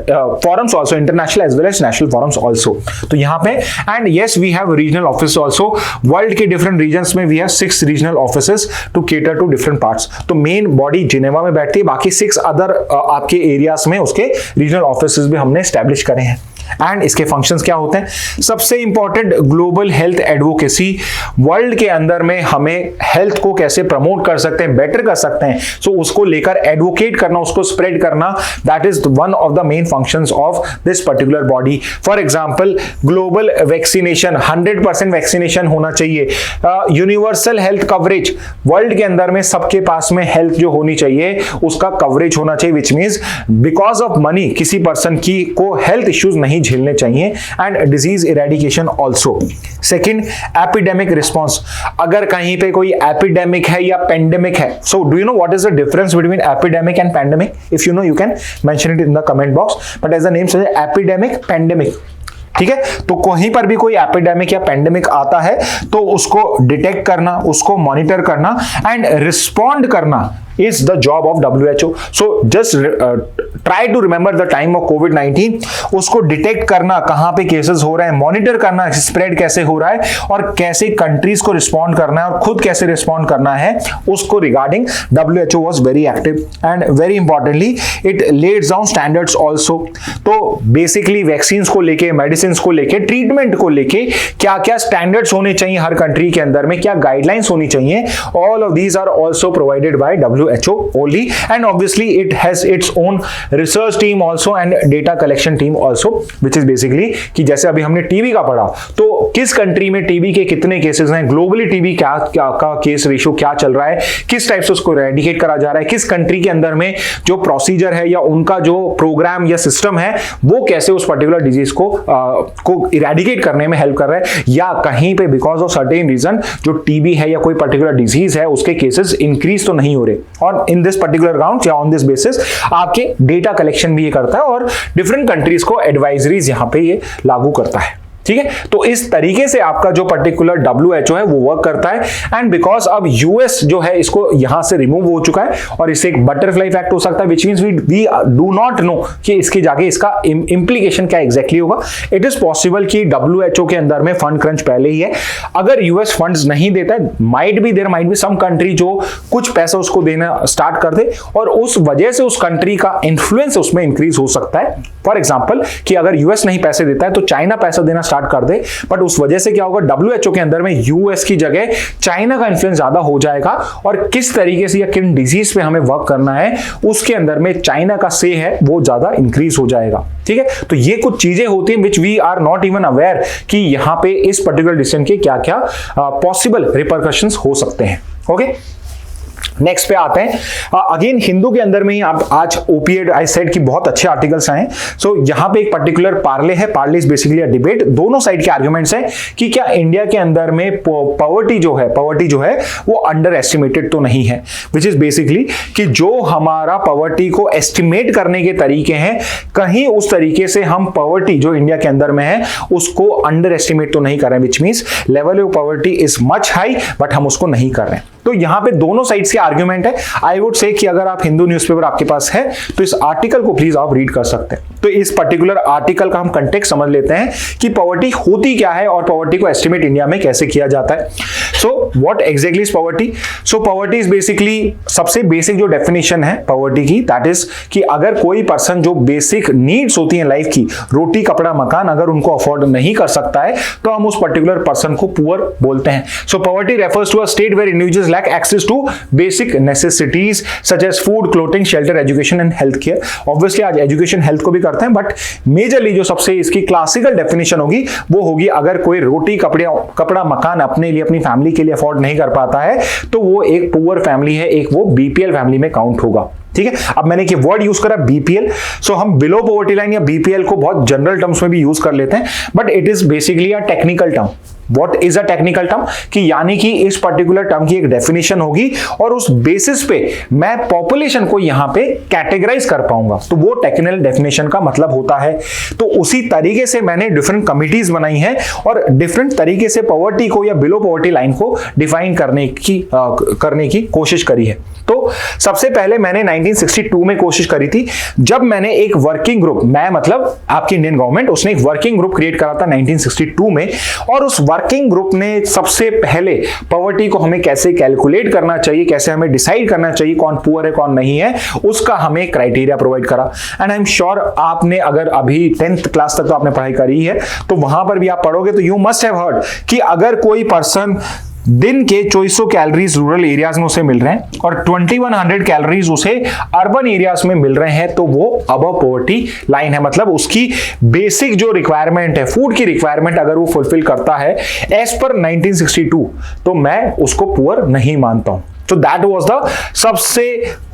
forums also, international as well as national forums also. तो यहां पे and yes we have regional office also. World के डिफरेंट रीजन्स में we have 6 regional offices to cater to different parts. तो main body Geneva में बैठती है, बाकी 6 अदर आपके एरियाज में उसके रीजनल ऑफिसेस भी हमने एस्टैब्लिश करे हैं. एंड इसके फंक्शंस क्या होते हैं? सबसे important, global health advocacy, world के अंदर में हमें हेल्थ को कैसे प्रमोट कर सकते हैं, बेटर कर सकते हैं, सो उसको लेकर एडवोकेट करना, उसको स्प्रेड करना, that is one of the main functions of this particular body. For example, global vaccination, 100% vaccination होना चाहिए, यूनिवर्सल हेल्थ कवरेज, वर्ल्ड के अंदर में सबके पास में हेल्थ जो होनी चाहिए उसका कवरेज होना चाहिए, which means because of money किसी पर्सन की को हेल्थ इश्यूज नहीं झेलने चाहिए, and disease eradication also. Second, epidemic response, अगर कहीं पे कोई एपिडेमिक है या पेंडेमिक है, so do you know what is the difference between epidemic and pandemic? If you know you can mention it in the comment box, but as the name says epidemic, pandemic, ठीक है? तो कहीं पर भी कोई epidemic या pandemic आता है तो उसको डिटेक्ट करना, उसको मॉनिटर करना एंड रिस्पॉन्ड करना is the job of WHO. So just try to remember the time of COVID-19, उसको डिटेक्ट करना, कहां पे केसेस हो रहे हैं, मॉनिटर करना, स्प्रेड कैसे हो रहा है और कैसे कंट्रीज को रिस्पॉन्ड करना है और खुद कैसे रिस्पॉन्ड करना है, उसको regarding WHO was very active and very importantly it laid down standards also. तो बेसिकली वैक्सीन को लेके, मेडिसिन को लेके, ट्रीटमेंट को लेके क्या क्या स्टैंडर्ड्स होने चाहिए हर कंट्री के अंदर में, क्या गाइडलाइंस होनी चाहिए, all of these are also provided by WHO only, and obviously it has its own research team also and data collection team also, which is basically कि जैसे अभी हमने टीबी का पढ़ा तो किस कंट्री में टीबी के कितने केसेस हैं, ग्लोबली टीबी क्या का केस रेशियो क्या चल रहा है, किस टाइप से उसको इरेडिकेट करा जा रहा है, किस कंट्री के अंदर में जो प्रोसीजर है या उनका जो प्रोग्राम या सिस्टम है वो कैसे उस पर्टिकुलर डिजीज को इरेडिकेट करने में हेल्प कर रहा है, या कहीं पे बिकॉज ऑफ सर्टेन रीजन जो टीबी है या कोई पर्टिकुलर डिजीज है उसके केसेस इंक्रीज तो नहीं हो रहे, और इन दिस पर्टिकुलर ग्राउंड या ऑन दिस बेसिस आपके डेटा कलेक्शन भी ये करता है और डिफरेंट कंट्रीज को एडवाइजरीज यहां पे ये लागू करता है, ठीक है? तो इस तरीके से आपका जो पर्टिकुलर WHO है वो वर्क करता है, एंड बिकॉज अब यूएस जो है इसको यहां से रिमूव हो चुका है और इससे एक बटरफ्लाई इफेक्ट हो सकता है, which means we do not know कि इसके जाके इसका इंप्लीकेशन क्या एग्जैक्टली होगा। इट इज पॉसिबल कि WHO के अंदर में फंड क्रंच पहले ही है, अगर यूएस फंड्स नहीं देता है, there might be some country जो कुछ पैसा उसको देना स्टार्ट कर दे और उस वजह से उस कंट्री का इन्फ्लुएंस उसमें इंक्रीज हो सकता है। फॉर एग्जाम्पल कि अगर यूएस नहीं पैसे देता है तो चाइना पैसा देना स्टार्ट कर दे, बट उस वजह से क्या होगा, WHO के अंदर में यूएस की जगह चाइना का इन्फ्लुएंस ज्यादा हो जाएगा, और किस तरीके से या किन डिजीज पे हमें वर्क करना है उसके अंदर में चाइना का से है वो ज्यादा इंक्रीज हो जाएगा, ठीक है? तो ये कुछ चीजें होती हैं which we are not even aware कि यहां पे इस पर्टिकुलर डिसीजन के क्या क्या पॉसिबल रिपरकशंस हो सकते हैं। ओके, नेक्स्ट पे आते हैं। अगेन हिंदू के अंदर में ही आप आज ओपिएड आई सेड कि बहुत अच्छे आर्टिकल्स आए। सो यहाँ पे एक पर्टिकुलर पार्ले है, Parle is basically a debate, दोनों साइड के आर्गुमेंट्स हैं कि क्या इंडिया के अंदर में पॉवर्टी जो है वो अंडर एस्टिमेटेड तो नहीं है, विच इज बेसिकली कि जो हमारा पॉवर्टी को एस्टिमेट करने के तरीके हैं कहीं उस तरीके से हम पॉवर्टी जो इंडिया के अंदर में है उसको अंडर एस्टिमेट तो नहीं कर रहे हैं, which means level of poverty is much high but हम उसको नहीं कर रहे हैं। तो यहां पे दोनों साइड्स के आर्गुमेंट है। आई वुड से कि अगर आप हिंदू न्यूज़पेपर आपके पास है तो इस आर्टिकल को प्लीज आप रीड कर सकते हैं। तो इस पर्टिकुलर आर्टिकल का हम कंटेक्स्ट समझ लेते हैं कि पॉवर्टी होती क्या है और पॉवर्टी को एस्टिमेट इंडिया में कैसे किया जाता है। So what exactly is poverty? So poverty is basically सबसे बेसिक जो डेफिनेशन है पॉवर्टी की, दैट इज कि अगर कोई पर्सन जो बेसिक नीड्स होती हैं लाइफ की, रोटी कपड़ा मकान, अगर उनको अफोर्ड नहीं कर सकता है तो हम उस पर्टिकुलर पर्सन को पुअर बोलते हैं। So poverty refers to a state where individuals lack access to basic necessities such as food, clothing, shelter, education and health care. Obviously आज education health को भी करते हैं, बट मेजरली जो सबसे इसकी क्लासिकल डेफिनेशन होगी वो होगी अगर कोई रोटी कपड़ा मकान अपने लिए अपनी फैमिली के लिए अफोर्ड नहीं कर पाता है तो वो एक पुअर फैमिली है, एक वो बीपीएल फैमिली में काउंट होगा। ठीक है, अब मैंने एक वर्ड यूज करा बीपीएल, सो हम बिलो पॉवर्टी लाइन या बीपीएल को बहुत जनरल टर्म्स में भी यूज कर लेते हैं, but it is basically a technical term. What is a technical term? कि यानी कि इस पर्टिकुलर टर्म की एक डेफिनेशन होगी और उस बेसिस पे मैं पॉपुलेशन को यहां पे कैटेगराइज कर पाऊंगा, तो वो टेक्निकल डेफिनेशन का मतलब होता है। तो उसी तरीके से मैंने डिफरेंट कमिटीज बनाई हैं और डिफरेंट तरीके से पॉवर्टी को या बिलो पॉवर्टी लाइन को डिफाइन करने की कोशिश करी है। तो सबसे पहले मैंने 1962 में कोशिश करी थी, जब मैंने एक वर्किंग ग्रुप, मैं मतलब आपकी इंडियन गवर्नमेंट, उसने एक वर्किंग ग्रुप क्रिएट करा था 1962 में, और उस वर्किंग ग्रुप ने सबसे पहले पॉवर्टी को हमें कैसे कैलकुलेट करना चाहिए, कैसे हमें डिसाइड करना चाहिए कौन पुअर है कौन नहीं है, उसका हमें क्राइटेरिया प्रोवाइड करा। एंड आई एम श्योर आपने अगर अभी 10th क्लास तक तो आपने पढ़ाई करी है, तो वहां पर भी आप पढ़ोगे तो यू मस्ट हैव हर्ड कि अगर कोई पर्सन दिन के 2400 कैलोरीज रूरल एरियाज में उसे मिल रहे हैं और 2100 कैलोरीज उसे अर्बन एरियाज में मिल रहे हैं, तो वो अबव पॉवर्टी लाइन है। मतलब उसकी बेसिक जो रिक्वायरमेंट है, फूड की रिक्वायरमेंट अगर वो फुलफिल करता है एज पर 1962, तो मैं उसको पुअर नहीं मानता हूं। तो दैट वाज द सबसे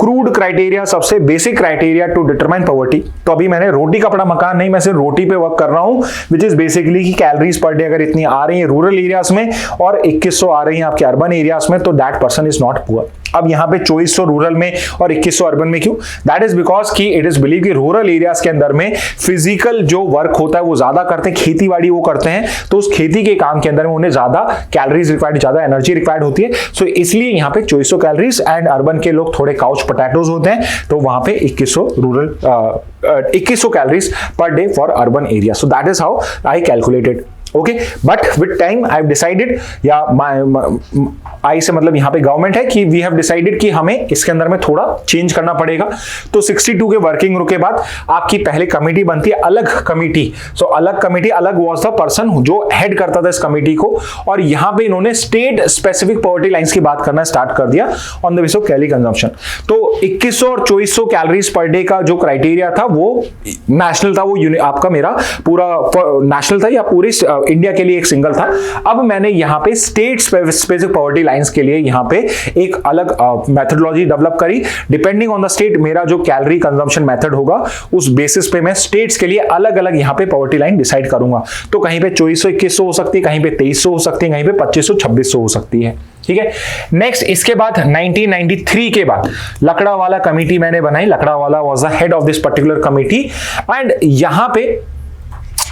क्रूड क्राइटेरिया, सबसे basic criteria to determine poverty. तो अभी मैंने रोटी कपड़ा मकान नहीं, मैं सिर्फ रोटी पे वर्क कर रहा हूं, विच इज बेसिकली कि कैलोरीज पर डे अगर इतनी आ रही है रूरल एरियाज में और 2100 आ रही है आपके अर्बन एरियाज में, तो that person is not poor. अब यहाँ पे 2400 रूरल में और 2100 अर्बन में क्यों? दैट इज बिकॉज कि इट इज बिलीव कि रूरल एरियाज के अंदर में फिजिकल जो वर्क होता है वो ज्यादा करते हैं, खेती बाड़ी वो करते हैं, तो उस खेती के काम के अंदर में उन्हें ज्यादा कैलोरीज रिक्वायर्ड, ज्यादा एनर्जी रिक्वायर्ड होती है। सो इसलिए यहाँ पे 2400 कैलोरीज, एंड अर्बन के लोग थोड़े काउच पोटैटोज होते हैं, तो वहां पे 2100 rural 2100 calories per day for urban area. So that is how I calculated. Okay, but with time I have decided, या आई से मतलब यहाँ पे गवर्नमेंट है कि वी हैव डिसाइडेड कि हमें इसके अंदर में थोड़ा चेंज करना पड़ेगा। तो 62 के वर्किंग ग्रुप के बाद आपकी पहले कमेटी बनती है, अलग कमेटी। सो अलग कमेटी, अलग वाज द पर्सन जो हेड करता था इस कमेटी को, और यहाँ पे इन्होंने स्टेट स्पेसिफिक पॉवर्टी लाइंस की बात करना स्टार्ट कर दिया on the basis of calorie consumption. तो 2100 और 2400 कैलोरीज पर डे का जो क्राइटेरिया था वो नेशनल था, वो आपका मेरा पूरा नेशनल था या पूरे इंडिया के लिए एक सिंगल था। अब मैंने यहाँ पे स्टेट स्पेसिफिक पॉवर्टी लाइंस के लिए यहाँ पे एक अलग मेथोडोलॉजी डेवलप करी। डिपेंडिंग ऑन द स्टेट मेरा जो कैलोरी कंजम्पशन मेथड होगा, उस बेसिस पे मैं स्टेट्स के लिए अलग अलग यहाँ पे पॉवर्टी लाइन डिसाइड करूंगा। तो कहीं पे 2400-2100 हो सकती है, कहीं पे 2300 हो सकती है, कहीं पे 2500-2600 हो सकती है। ठीक है, नेक्स्ट इसके बाद 1993 के बाद लकड़ावाला कमेटी मैंने बनाई। Lakdawala was the head of this particular committee, and यहाँ पे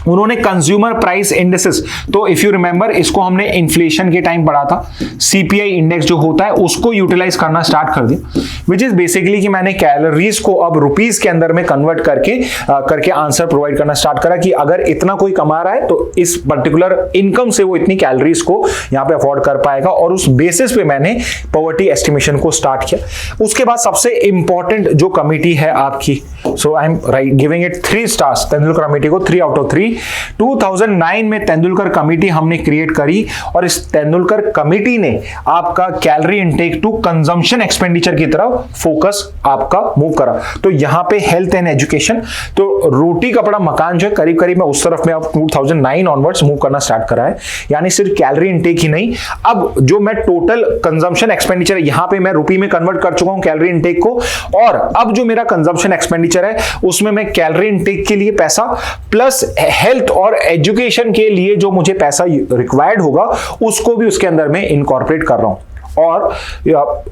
उन्होंने कंज्यूमर प्राइस इंडेक्सेस, तो इफ यू रिमेंबर इसको हमने इन्फ्लेशन के टाइम पढ़ा था, सीपीआई इंडेक्स जो होता है उसको यूटिलाइज करना स्टार्ट कर दिया, विच इज बेसिकली कि मैंने कैलोरीज को अब रुपीस के अंदर में कन्वर्ट करके आंसर प्रोवाइड करना स्टार्ट करा कि अगर इतना कोई कमा रहा है तो इस पर्टिकुलर इनकम से वो इतनी कैलोरीज को यहाँ पे अफोर्ड कर पाएगा, और उस बेसिस पे मैंने पॉवर्टी एस्टिमेशन को स्टार्ट किया। उसके बाद सबसे इंपॉर्टेंट जो कमिटी है आपकी, so I am giving it 3 stars, Tendulkar committee को 3 आउट ऑफ 3। 2009 में तेंदुलकर कमेटी हमने क्रिएट करी, और इस तेंदुलकर कमेटी ने आपका calorie intake to consumption expenditure की तरफ फोकस आपका मूव करा। तो यहां पे हेल्थ एंड एजुकेशन, तो रोटी कपड़ा मकान जो है करीब करीब मैं उस तरफ में अब 2009 ऑनवर्ड्स मूव करना स्टार्ट करा है। यानी सिर्फ कैलोरी इनटेक ही नहीं, अब जो मैं टोटल कंजम्पशन एक्सपेंडिचर है यहां पे मैं रुपये में कन्वर्ट कर चुका हूं कैलोरी इनटेक को, और अब जो मेरा कंजम्पशन एक्सपेंडिचर है उसमें मैं कैलोरी इनटेक के लिए पैसा प्लस हेल्थ और एजुकेशन के लिए जो मुझे पैसा रिक्वायर्ड होगा उसको भी उसके अंदर में इनकॉर्पोरेट कर रहा हूं। और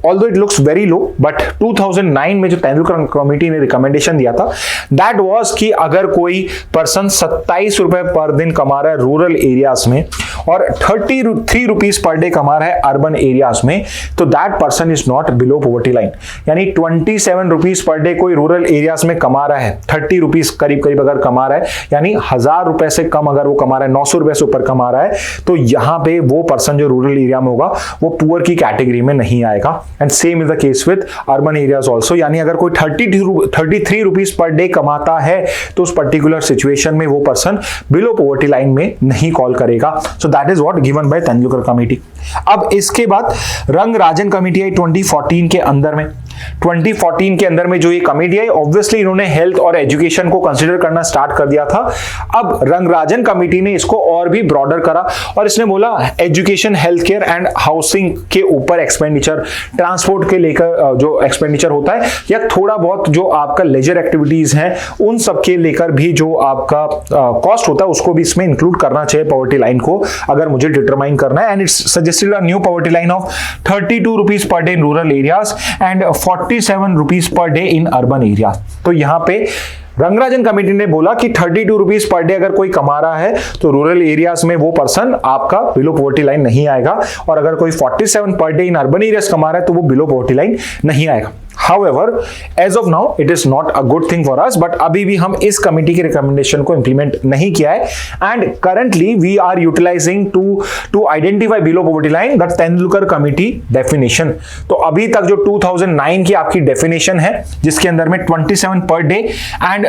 although it looks very low, but 2009 में जो तेंदुलकर कमेटी ने रिकमेंडेशन दिया था दैट वाज कि अगर कोई पर्सन 27 रुपए पर दिन कमा रहा है रूरल एरियाज में और 33 रुपीज पर डे कमा रहा है अर्बन एरियाज में, तो that person is not below poverty line. यानी 27 रुपीज पर डे कोई रूरल एरियाज में कमा रहा है, 30 रुपीज करीब करीब अगर कमा रहा है, यानी 1000 रुपए से कम अगर वो कमा रहा है, 900 रुपए से ऊपर कमा रहा है, तो यहां पे वो पर्सन जो रूरल एरिया में होगा वो पुअर की कैटेगरी में नहीं आएगा। And same is the case with urban areas also. यानी अगर कोई 33 रुपीज पर डे कमाता है तो उस पर्टिकुलर सिचुएशन में वो पर्सन बिलो पॉवर्टी लाइन में नहीं कॉल करेगा। So that is what given by Tendulkar committee. अब इसके बाद रंगराजन कमेटी आई 2014 के अंदर में। 2014 के अंदर में जो ये कमेटी आई, ऑब्वियसली इन्होंने हेल्थ और एजुकेशन को कंसीडर करना स्टार्ट कर दिया था। अब रंगराजन कमेटी ने इसको और भी ब्रॉडर करा और इसने बोला education, health care and housing के ऊपर एक्सपेंडिचर, ट्रांसपोर्ट के लेकर जो एक्सपेंडिचर होता है या थोड़ा बहुत जो आपका लेजर एक्टिविटीज हैं उन सब के लेकर भी जो आपका कॉस्ट होता है उसको भी इसमें इंक्लूड करना चाहिए पॉवर्टी लाइन को, अगर मुझे डिटरमाइन करना है। And it's suggested a new poverty line of 32 rupees per day in rural areas and 47 rupees per day in urban area. तो यहां पे रंगराजन कमेटी ने बोला कि 32 रुपीज पर डे अगर कोई कमा रहा है तो रूरल एरियाज में वो पर्सन आपका बिलो पॉवर्टी लाइन नहीं आएगा, और अगर कोई 47 per day in urban areas कमा रहा है तो वो बिलो पॉवर्टी लाइन नहीं आएगा। However, as of now, it is not a good thing for us. But अभी भी हम इस कमिटी के रिकमेंडेशन को इंप्लीमेंट नहीं किया है. And currently we are utilizing to identify below poverty line the Tendulkar committee definition. तो अभी तक जो 2009 की आपकी डेफिनेशन है, जिसके अंदर में 27 per day and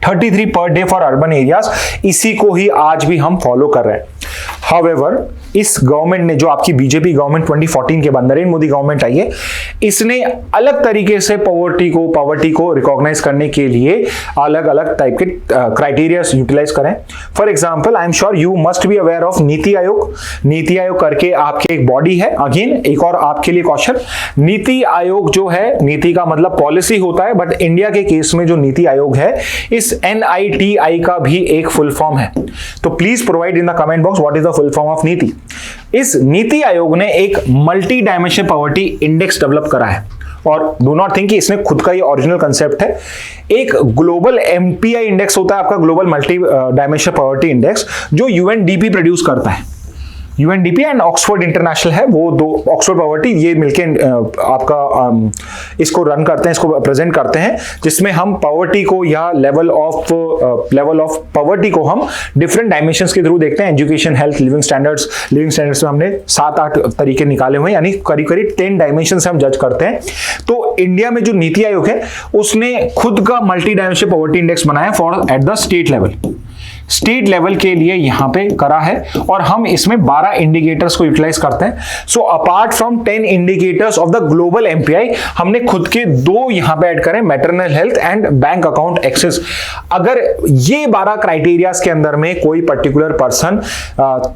₹33 per day for urban areas, इसी को ही आज भी हम फॉलो कर रहे हैं. However, इस गवर्नमेंट ने, जो आपकी बीजेपी गवर्नमेंट 2014 के बाद नरेंद्र मोदी गवर्नमेंट आई है, इसने अलग तरीके से पॉवर्टी को रिकॉग्नाइज करने के लिए अलग अलग टाइप के क्राइटेरिया यूटिलाइज करें. For example, I am sure you must be aware of NITI Aayog. NITI Aayog करके आपके एक बॉडी है. अगेन एक और आपके लिए क्वेश्चन, नीति आयोग जो है, नीति का मतलब पॉलिसी होता है, बट इंडिया के केस में जो नीति आयोग है, इस NITI का भी एक फुल फॉर्म है. तो please provide in the comment box what is the full form of नीति. इस नीति आयोग ने एक multi dimensional poverty index develop करा है. और डू नॉट थिंक कि इसमें खुद का ये ओरिजिनल कंसेप्ट है. एक ग्लोबल MPI इंडेक्स होता है आपका, global multi dimensional poverty index, जो UNDP प्रोड्यूस करता है. UNDP एंड ऑक्सफोर्ड इंटरनेशनल है, वो दो, ऑक्सफोर्ड पॉवर्टी, ये मिलके आपका इसको रन करते हैं, इसको प्रेजेंट करते हैं, जिसमें हम पॉवर्टी को या लेवल ऑफ पॉवर्टी को हम डिफरेंट डायमेंशंस के थ्रू देखते हैं. एजुकेशन, हेल्थ, लिविंग स्टैंडर्ड्स में हमने 7-8 तरीके निकाले हुए हैं, यानी करीब 10 डायमेंशन से हम जज करते हैं. तो इंडिया में जो नीति आयोग है, उसने खुद का मल्टी डायमेंशनल पॉवर्टी इंडेक्स बनाया for at the state level के लिए यहां पे करा है. और हम इसमें 12 इंडिकेटर्स को यूटिलाइज करते हैं. So apart from 10 indicators of the global MPI, हमने खुद के 2 यहां पे ऐड करें, maternal health and bank account access. अगर ये 12 क्राइटेरियाज के अंदर में कोई पर्टिकुलर पर्सन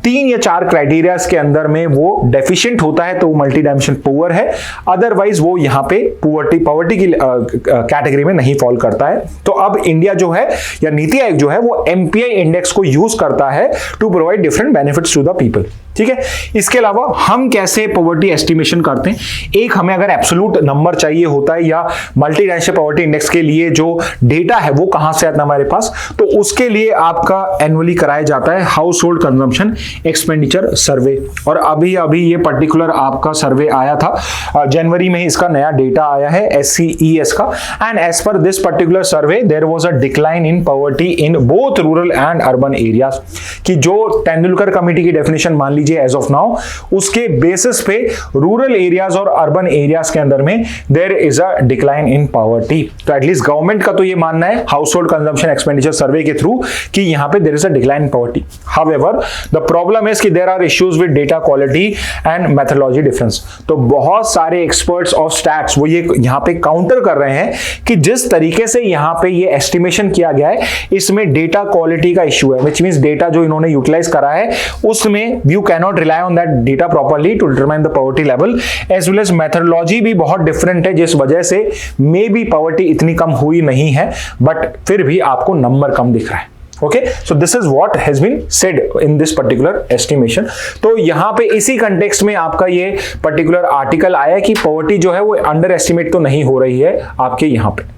3 या 4 क्राइटेरियाज के अंदर में वो डेफिशिएंट होता है, तो वो मल्टी डायमेंशन पुअर है. अदरवाइज वो यहां पे पॉवर्टी की कैटेगरी में नहीं फॉल करता है. तो अब इंडिया जो है, या नीति आयोग जो है, वो MPI इंडेक्स को यूज करता है to provide different benefits to the people. ठीक है. इसके अलावा हम कैसे पॉवर्टी एस्टिमेशन करते हैं, एक हमें अगर एब्सोल्यूट नंबर चाहिए होता है, या मल्टी डायमेंशनल पॉवर्टी इंडेक्स के लिए जो डेटा है वो कहां से आता है हमारे पास, तो उसके लिए आपका एनुअली कराया जाता है हाउस होल्ड कंजम्पशन एक्सपेंडिचर सर्वे. और अभी ये पर्टिकुलर आपका सर्वे आया था, जनवरी में ही इसका नया डेटा आया है SCES का. And as per this particular survey there was a decline in poverty in both rural and urban areas. कि जो तेंदुलकर कमेटी की डेफिनेशन मान लीजिए एज ऑफ नाउ, उसके बेसिस पे रूरल एरियाज और अर्बन एरियाज के अंदर में there is a decline in poverty. तो एटलीस्ट गवर्नमेंट का तो ये मानना है household consumption expenditure survey के थ्रू कि यहां पे there is a decline in poverty. However the problem is कि there are issues with data quality and methodology difference. तो बहुत सारे एक्सपर्ट्स ऑफ स्टैट्स वो ये यहां पे काउंटर कर रहे हैं कि जिस तरीके से यहां पे ये एस्टिमेशन किया गया है, इसमें डेटा क्वालिटी का इश्यू है, व्हिच मींस डेटा जो इन्होंने यूटिलाइज करा है, उसमें you cannot rely on that data properly to determine the poverty level, as well as methodology भी बहुत डिफरेंट है, जिस वजह से मे बी पॉवर्टी इतनी कम हुई नहीं है, बट फिर भी आपको नंबर कम दिख रहा है. Okay, so this is what has been said in this particular estimation. तो यहाँ पे इसी कंटेक्स्ट में आपका ये पर्टिकुलर आर्टिकल आया कि पॉवर्टी जो है वो अंडर एस्टिमेट तो नहीं हो रही है आपके यहाँ पे.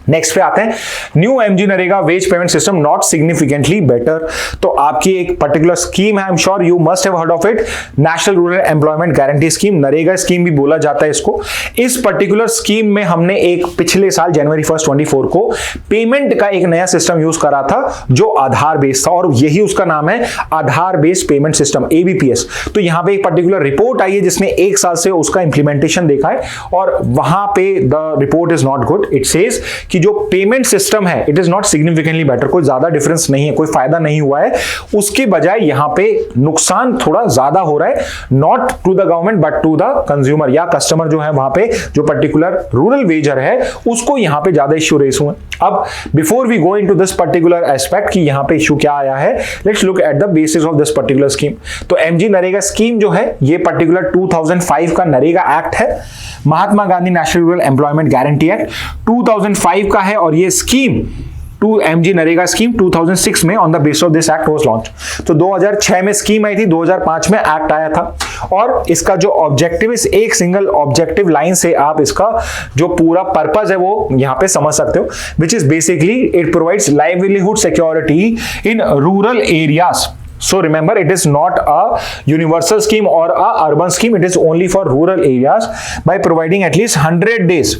नेक्स्ट पे आते हैं, new MG NREGA wage payment system not significantly better. तो आपकी एक पर्टिकुलर स्कीम है, I am sure you must have heard of it, national rural employment guarantee scheme, NREGA scheme भी बोला जाता है इसको. इस पर्टिकुलर स्कीम में हमने एक पिछले साल जनवरी 1, 2024 को पेमेंट का एक नया सिस्टम यूज करा था, जो आधार बेस्ड था, और यही उसका नाम है आधार बेस्ड पेमेंट सिस्टम, ABPS. तो यहाँ पे एक पर्टिकुलर रिपोर्ट आई है जिसने 1 साल से उसका इंप्लीमेंटेशन देखा है, और वहां पे the report is not good. It says कि जो पेमेंट सिस्टम है it is not significantly better, कोई ज्यादा डिफरेंस नहीं है, कोई फायदा नहीं हुआ है. उसके बजाय यहां पे नुकसान थोड़ा ज्यादा हो रहा है, not to the government but to the consumer, या कस्टमर जो है वहां पे जो पर्टिकुलर रूरल वेजर है उसको यहां पे ज्यादा इश्यू रेस हुए. अब before we go into this particular aspect कि यहां पे इश्यू क्या आया है, let's look at the basis of this particular scheme. तो MG नरेगा स्कीम जो है ये पर्टिकुलर 2005 का नरेगा एक्ट है, Mahatma Gandhi National rural employment Guarantee Act 2005 का है, और ये स्कीम MG नरेगा स्कीम 2006 में on the base of this act was launch. तो 2006 में स्कीम आई थी, 2005 में एक्ट आया था, और इसका जो ऑब्जेक्टिव, इस एक सिंगल ऑब्जेक्टिव लाइन से आप इसका जो पूरा पर्पस है वो यहां पे समझ सकते हो, विच is basically it provides livelihood security in rural areas So remember, it is not a universal scheme or a urban scheme. It is only for rural areas by providing at least 100 days.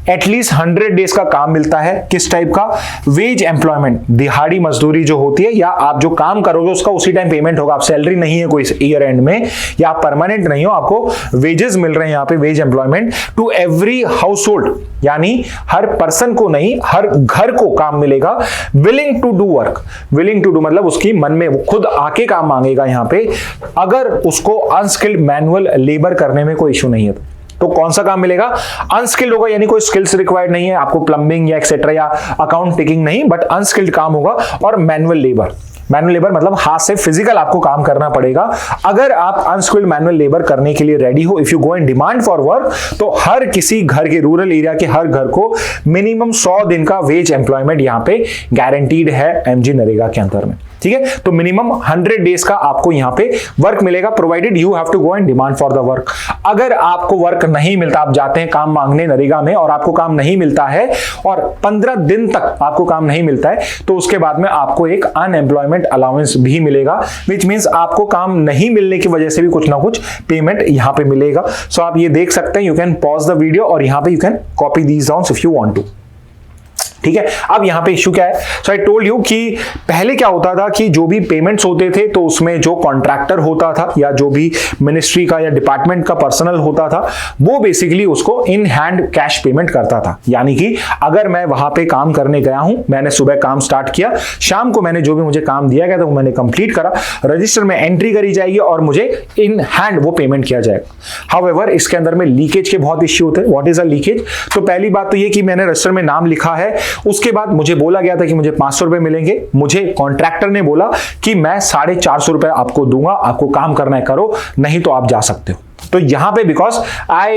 At least 100 days का काम मिलता है. किस type का? Veg employment, दिहाड़ी मजदूरी जो होती है, या आप जो काम करोगे उसका उसी टाइम पेमेंट होगा. आप सैलरी नहीं है कोई ईयर एंड में, या आप परमानेंट नहीं हो, आपको वेजेस मिल रहे हैं यहाँ पे, wage employment to every household, यानी हर पर्सन को नहीं, हर घर को काम मिलेगा. Willing to do work, willing to do मतलब उसकी मन में, वो खुद आके काम मांगेगा यहाँ पे, अगर उसको अनस्किल्ड मैनुअल लेबर करने में कोई इशू नहीं है. तो कौन सा काम मिलेगा? अनस्किल्ड होगा, यानी कोई स्किल्स रिक्वायर्ड नहीं है आपको, प्लम्बिंग या एक्सेट्रा या अकाउंट टेकिंग नहीं, बट अनस्किल्ड काम होगा. और मैनुअल लेबर, मैनुअल लेबर मतलब हाथ से फिजिकल आपको काम करना पड़ेगा. अगर आप अनस्किल्ड मैनुअल लेबर करने के लिए रेडी हो, if you go in demand for work, तो हर किसी घर के, रूरल एरिया के हर घर को मिनिमम 100 दिन का वेज एम्प्लॉयमेंट यहाँ पे गारंटीड है एमजी नरेगा के अंदर में. ठीक है, तो मिनिमम 100 डेज का आपको यहाँ पे वर्क मिलेगा, provided you have to go and demand for the work. अगर आपको वर्क नहीं मिलता, आप जाते हैं काम मांगने नरेगा में और आपको काम नहीं मिलता है और 15 दिन तक आपको काम नहीं मिलता है, तो उसके बाद में आपको एक अनएम्प्लॉयमेंट अलाउंस भी मिलेगा, विच मींस आपको काम नहीं मिलने की वजह से भी कुछ ना कुछ पेमेंट यहाँ पे मिलेगा. सो आप ये देख सकते हैं, you can pause the video और यहाँ पे you can copy these down if you want to. ठीक है, अब यहां पे इश्यू क्या है? सो आई टोल्ड यू कि पहले क्या होता था कि जो भी पेमेंट्स होते थे तो उसमें जो कॉन्ट्रैक्टर होता था या जो भी मिनिस्ट्री का या डिपार्टमेंट का पर्सनल होता था, वो बेसिकली उसको इन हैंड कैश पेमेंट करता था. यानी कि अगर मैं वहां पे काम करने गया हूं, मैंने सुबह काम स्टार्ट किया, शाम को मैंने जो भी मुझे काम दिया गया था वो मैंने कंप्लीट करा, रजिस्टर में एंट्री करी जाएगी और मुझे इन हैंड वो पेमेंट किया जाएगा. हाउएवर इसके अंदर में लीकेज के बहुत इश्यू होते हैं. What is a leakage? तो पहली बात तो ये कि मैंने रजिस्टर में नाम लिखा है, उसके बाद मुझे बोला गया था कि मुझे 500 रुपए मिलेंगे. मुझे कॉन्ट्रैक्टर ने बोला कि मैं 450 रुपए आपको दूंगा, आपको काम करना है करो, नहीं तो आप जा सकते हो. तो यहां पे बिकॉज आई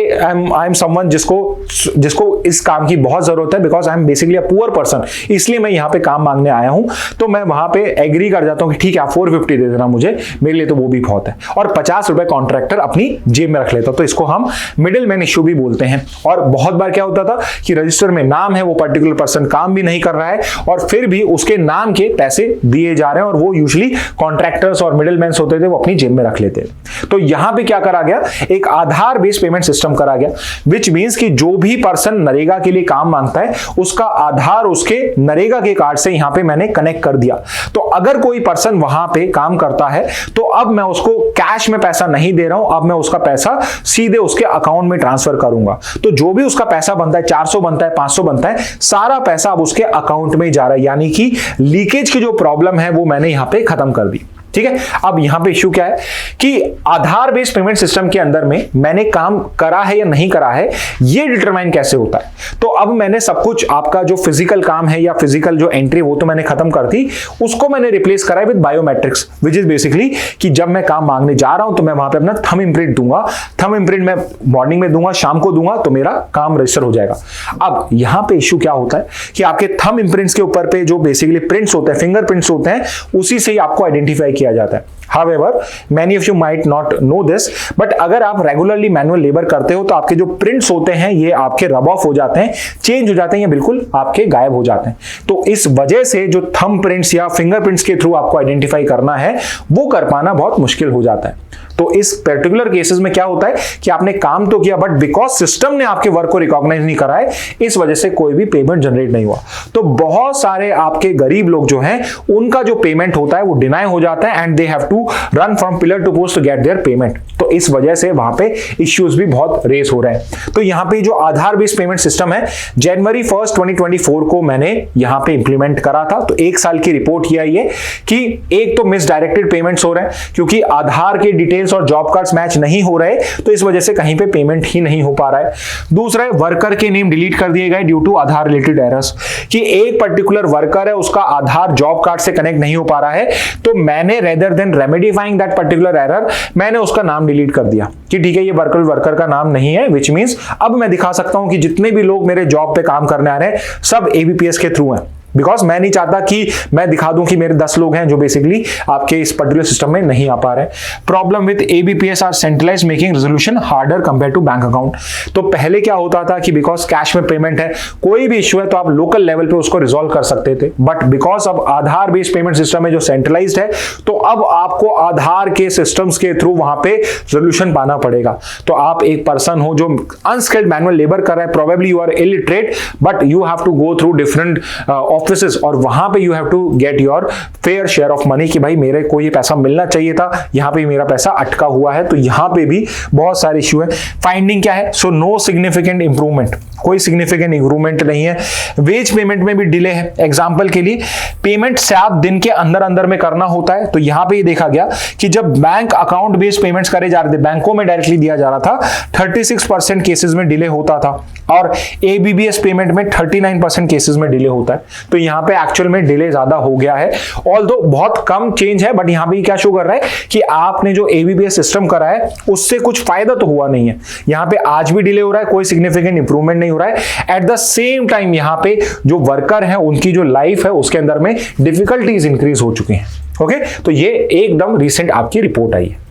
एम समवन जिसको इस काम की बहुत जरूरत है, because I am basically a poor person, इसलिए मैं यहां पे काम मांगने आया हूं. तो मैं वहां पे एग्री कर जाता हूं कि ठीक है आप 450 दे देना मुझे, मेरे लिए तो वो भी बहुत है, और 50 रुपए कॉन्ट्रैक्टर अपनी जेब में रख लेता. तो इसको हम मिडिल मैन इश्यू भी बोलते हैं. और बहुत बार क्या होता था कि रजिस्टर में नाम है, वो पर्टिकुलर पर्सन काम भी नहीं कर रहा है और फिर भी उसके नाम के पैसे दिए जा रहे हैं, और वो यूजुअली कॉन्ट्रैक्टर्स और मिडिल मैन होते थे, वो अपनी जेब में रख लेते. तो यहां पे क्या करा गया? एक आधार बेस्ड पेमेंट सिस्टम करा गया, विच मींस कि जो भी पर्सन नरेगा के लिए काम मांगता है उसका आधार उसके नरेगा के कार्ड से यहां पे मैंने कनेक्ट कर दिया. तो अगर कोई पर्सन वहां पे काम करता है तो अब मैं उसको कैश में पैसा नहीं दे रहा हूं, अब मैं उसका पैसा सीधे उसके अकाउंट में ट्रांसफर करूंगा. तो जो भी उसका पैसा बनता है, 400 बनता है, 500 बनता है, सारा पैसा अब उसके अकाउंट में जा रहा है. यानी कि लीकेज की जो प्रॉब्लम है वो मैंने यहां पे खत्म कर दी. ठीक है, अब यहां पे इश्यू क्या है कि आधार बेस्ड पेमेंट सिस्टम के अंदर में मैंने काम करा है या नहीं करा है, ये डिटरमाइन कैसे होता है. तो अब मैंने सब कुछ, आपका जो फिजिकल काम है या फिजिकल जो एंट्री, वो तो मैंने खत्म कर दी, उसको मैंने रिप्लेस करा है with biometrics, which is basically कि जब मैं काम मांगने जा रहा हूं तो मैं वहां पे अपना थंब इम्प्रिंट दूंगा. थंब इम्प्रिंट मैं मॉर्निंग में दूंगा, शाम को दूंगा, तो मेरा काम रजिस्टर हो जाएगा. अब यहां पे इश्यू क्या होता है कि आपके थंब इम्प्रिंट्स के ऊपर पे जो बेसिकली प्रिंट्स होते हैं, फिंगर प्रिंट्स होते हैं, उसी से ही आपको आइडेंटिफाई किया जाता है. However, many of you might not know this, but अगर आप रेगुलरली मैनुअल लेबर करते हो तो आपके जो प्रिंट्स होते हैं ये आपके रब ऑफ हो जाते हैं, चेंज हो जाते हैं, या बिल्कुल आपके गायब हो जाते हैं. तो इस वजह से जो थंब प्रिंट्स या फिंगर प्रिंट्स के थ्रू आपको आइडेंटिफाई करना है वो कर पाना बहुत मुश्किल हो जाता है. तो इस पर्टिकुलर केसेस में क्या होता है कि आपने काम तो किया, बट बिकॉज सिस्टम ने आपके वर्क को रिकॉग्नाइज नहीं करा है, इस वजह से कोई भी पेमेंट जनरेट नहीं हुआ. तो बहुत सारे आपके गरीब लोग जो हैं उनका जो पेमेंट होता है वो डिनाई हो जाता है, and they have to run from pillar to post to get their payment. तो इस वजह से वहां पे इश्यूज भी बहुत रेस हो रहे हैं. तो यहां पे जो आधार बेस्ड पेमेंट सिस्टम है, जनवरी 1, 2024 को मैंने यहां पे इंप्लीमेंट करा था. तो एक साल की रिपोर्ट ये आई है कि एक तो मिसडायरेक्टेड पेमेंट्स हो रहे हैं, क्योंकि आधार के डिटेल्स और जॉब कार्ड्स मैच नहीं हो रहे, तो इस वजह से कहीं पे पेमेंट ही नहीं हो पा रहा है. दूसरा है वर्कर के नेम डिलीट कर दिए गए due to Aadhaar related errors, कि एक पर्टिकुलर वर्कर है उसका आधार जॉब कार्ड से कनेक्ट नहीं हो पा रहा है, तो मैंने rather than remedifying that particular error, मैंने उसका नाम डिलीट कर दिया कि ठीक है ये वर्कर का नाम नहीं है, विच मींस अब मैं दिखा सकता हूं कि जितने भी लोग मेरे जॉब पे काम करने आ रहे हैं सब एबीपीएस के थ्रू हैं. बिकॉज मैं नहीं चाहता कि मैं दिखा दूं कि मेरे 10 लोग हैं जो बेसिकली आपके इस पर्टिकुलर सिस्टम में नहीं आ पा रहे। Problem with ABPS are centralised making resolution harder compare to bank account. तो पहले क्या होता था कि बिकॉज कैश में पेमेंट है, कोई भी इश्यू है तो आप लोकल लेवल पे उसको रिजॉल्व कर सकते थे, बट बिकॉज अब आधार बेस्ड पेमेंट सिस्टम है जो सेंट्रलाइज्ड है, तो अब आपको आधार के सिस्टम्स के थ्रू वहां पे सोल्यूशन पाना पड़ेगा। तो आप एक पर्सन हो जो अनस्किल्ड मैनुअल लेबर कर रहा है, probably you are illiterate, but you have to go through different offices और वहां पे you have to get your fair share of money कि भाई मेरे को ये पैसा मिलना चाहिए था, यहां पे मेरा पैसा अटका हुआ है। तो यहां पे भी बहुत सारे इश्यू है। फाइंडिंग क्या है? सो नो सिग्निफिकेंट इंप्रूवमेंट, कोई सिग्निफिकेंट इंप्रूवमेंट नहीं है। वेज पेमेंट में भी डिले है। एग्जांपल के लिए पेमेंट 7 दिन के अंदर अंदर में करना होता है, तो यहां पे ये देखा गया कि जब बैंक अकाउंट बेस्ड पेमेंट्स करे जा रहे थे, बैंकों में डायरेक्टली दिया जा रहा था, 36% केसेस में डिले होता था और एबीबीएस पेमेंट में 39% केसेस में डिले होता है। तो यहां पे एक्चुअल में डिले ज्यादा हो गया है, ऑल्दो बहुत कम चेंज है, बट यहां पे क्या शो कर रहा है कि आपने जो एबीबीएस सिस्टम करा है उससे कुछ फायदा तो हुआ नहीं है। यहां पे आज भी डिले हो रहा है, कोई सिग्निफिकेंट इंप्रूवमेंट नहीं हो रहा है। एट द सेम टाइम यहां पे जो वर्कर है उनकी जो लाइफ है उसके अंदर में डिफिकल्टीज इंक्रीज हो चुकी हैं। ओके, तो ये एकदम रिसेंट आपकी रिपोर्ट आई है।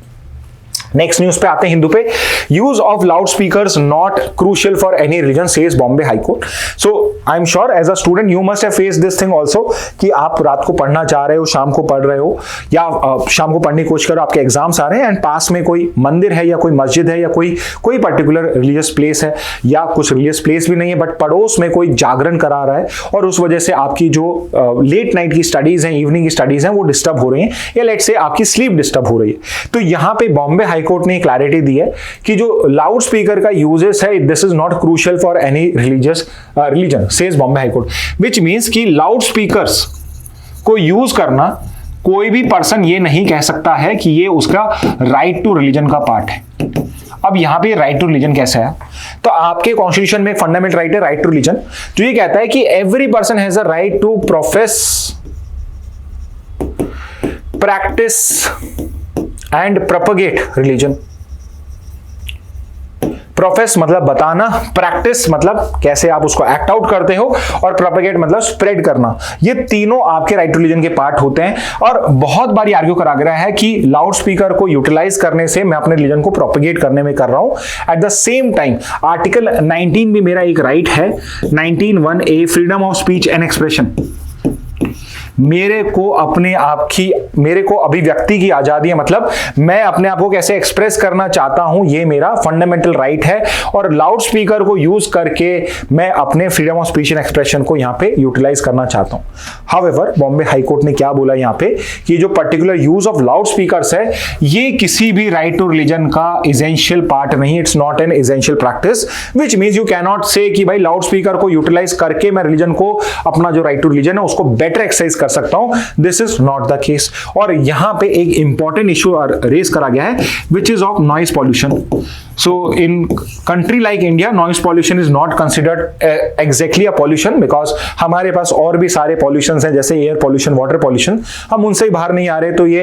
नेक्स्ट न्यूज पे आते हैं, हिंदू पे। Use of loud speakers not crucial for any religion says Bombay high court. So I am sure as a student you must have faced this thing also कि आप रात को पढ़ना चाह रहे हो, शाम को पढ़ रहे हो या शाम को पढ़ने की कोशिश करो, आपके एग्जाम्स आ रहे हैं एंड पास में कोई मंदिर है या कोई मस्जिद है या कोई पर्टिकुलर रिलीजियस प्लेस है या कुछ रिलीजियस प्लेस भी नहीं है, बट पड़ोस में कोई जागरण करा रहा है और उस वजह से आपकी जो लेट नाइट की स्टडीज हैं, इवनिंग की स्टडीज हैं वो डिस्टर्ब हो रही हैं या लेट से आपकी स्लीप डिस्टर्ब हो रही है। तो यहां पे बॉम्बे हाई कोर्ट ने क्लैरिटी दी है कि जो लाउड स्पीकर का यूजेस है, this is not crucial for any religion says Bombay high court, which means कि लाउड स्पीकर्स को यूज करना कोई भी पर्सन ये नहीं कह सकता है कि ये उसका राइट टू रिलीजन का पार्ट है। अब यहां पे राइट टू रिलीजन कैसा है? तो आपके कॉन्स्टिट्यूशन में फंडामेंटल राइट है राइट टू रिलीजन, जो ये कहता है कि every person has a right to profess, practice and propagate religion. Profess मतलब बताना, प्रैक्टिस मतलब कैसे आप उसको एक्ट आउट करते हो, और प्रोपगेट मतलब स्प्रेड करना। ये तीनों आपके राइट टू रिलीजन के पार्ट होते हैं। और बहुत बारी आर्ग्यू करा गया है कि लाउड स्पीकर को यूटिलाइज करने से मैं अपने रिलीजन को प्रोपगेट करने में कर रहा हूं। Eight the same time article 19 भी मेरा एक राइट है, 19(1)(a) freedom of speech and expression. मेरे को अभिव्यक्ति की आजादी है, मतलब मैं अपने आप को कैसे एक्सप्रेस करना चाहता हूं, ये मेरा फंडामेंटल राइट है। और लाउड स्पीकर को यूज करके मैं अपने freedom of speech and expression को यहां पे यूटिलाइज करना चाहता हूं। हाउएवर बॉम्बे हाई कोर्ट ने क्या बोला यहां पे कि जो particular use of loud speakers है ये किसी भी राइट टू रिलीजन का एसेंशियल पार्ट नहीं, it's not an essential practice, which means you can not से कि भाई लाउड स्पीकर को यूटिलाइज करके मैं रिलीजन को, अपना जो राइट टू रिलीजन है उसको बेटर एक्सरसाइज कर सकता हूं। This is not the case. और यहां पे एक इंपॉर्टेंट इश्यू रेज करा गया है which is of noise pollution. So in country like India, noise pollution is not considered exactly a pollution because हमारे पास और भी सारे pollutions हैं, जैसे air pollution, water pollution, हम उनसे ही बाहर नहीं आ रहे। तो ये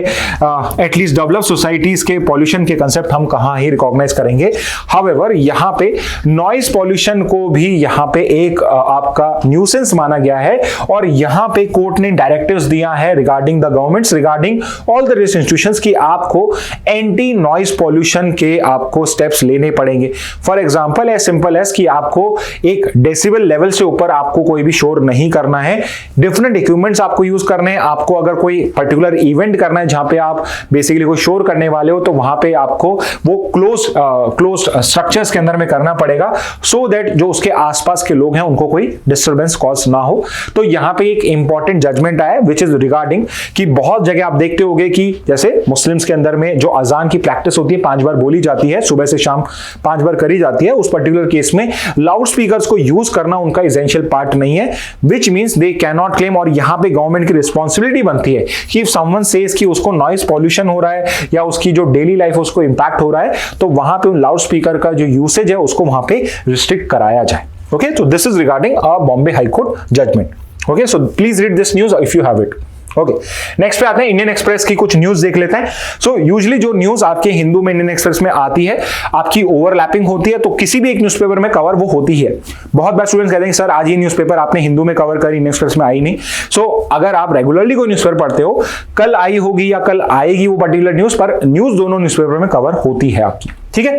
एटलीस्ट डेवलप सोसाइटीज के pollution के कंसेप्ट हम कहाँ ही रिकॉग्नाइज करेंगे। However, यहाँ पे noise pollution को भी यहाँ पे एक आपका न्यूसेंस माना गया है और यहाँ पे कोर्ट ने डायरेक्टिव्स दिया है regarding the governments, regarding all the institutions की आपको एंटी नॉइस पॉल्यूशन के आपको स्टेप्स लेने पड़ेंगे। For example as simple as कि आपको एक डेसिबल लेवल से ऊपर आपको कोई भी शोर नहीं करना है, डिफरेंट इक्विपमेंट्स आपको यूज करने हैं। आपको अगर कोई पर्टिकुलर इवेंट करना है जहां पे आप बेसिकली कोई शोर करने वाले हो तो वहां पे आपको वो क्लोज स्ट्रक्चर्स के अंदर में करना पड़ेगा, सो दैट जो उसके आसपास के लोग हैं उनको कोई डिस्टर्बेंस कॉज ना हो। तो यहां पे एक इंपॉर्टेंट जजमेंट आया विच इज रिगार्डिंग कि बहुत जगह आप देखते होंगे कि जैसे मुस्लिम्स के अंदर में जो अजान की प्रैक्टिस होती है 5 बार बोली जाती है, सुबह से शाम 5 बार करी जाती है, उस पर्टिकुलर केस में लाउड स्पीकर्स को यूज करना उनका एसेंशियल पार्ट नहीं है, which means they can not claim. और यहां पे गवर्नमेंट की रिस्पांसिबिलिटी बनती है कि इफ समवन सेज कि उसको नॉइस पॉल्यूशन हो रहा है या उसकी जो डेली लाइफ उसको इंपैक्ट हो रहा है, तो वहां पे लाउड स्पीकर का जो यूसेज है उसको वहां पे रिस्ट्रिक्ट कराया जाए। ओके, तो this is regarding a Bombay high court judgment. Okay, so please read this news if you have it. Okay, next पे आते हैं, इंडियन एक्सप्रेस की कुछ न्यूज देख लेते हैं। सो यूजुअली जो न्यूज आपके हिंदू में इंडियन एक्सप्रेस में आती है आपकी ओवरलैपिंग होती है, तो किसी भी एक न्यूज़पेपर में कवर वो होती है। बहुत बार स्टूडेंट्स कहते हैं सर आज ये न्यूज़पेपर आपने हिंदू में कवर करी, इंडियन एक्सप्रेस में आई नहीं। सो अगर आप रेगुलरली कोई न्यूज़पेपर पढ़ते हो, कल आई होगी या कल आएगी वो पर्टिकुलर न्यूज, पर न्यूज दोनों न्यूज़पेपर में कवर होती है आपकी, ठीक है।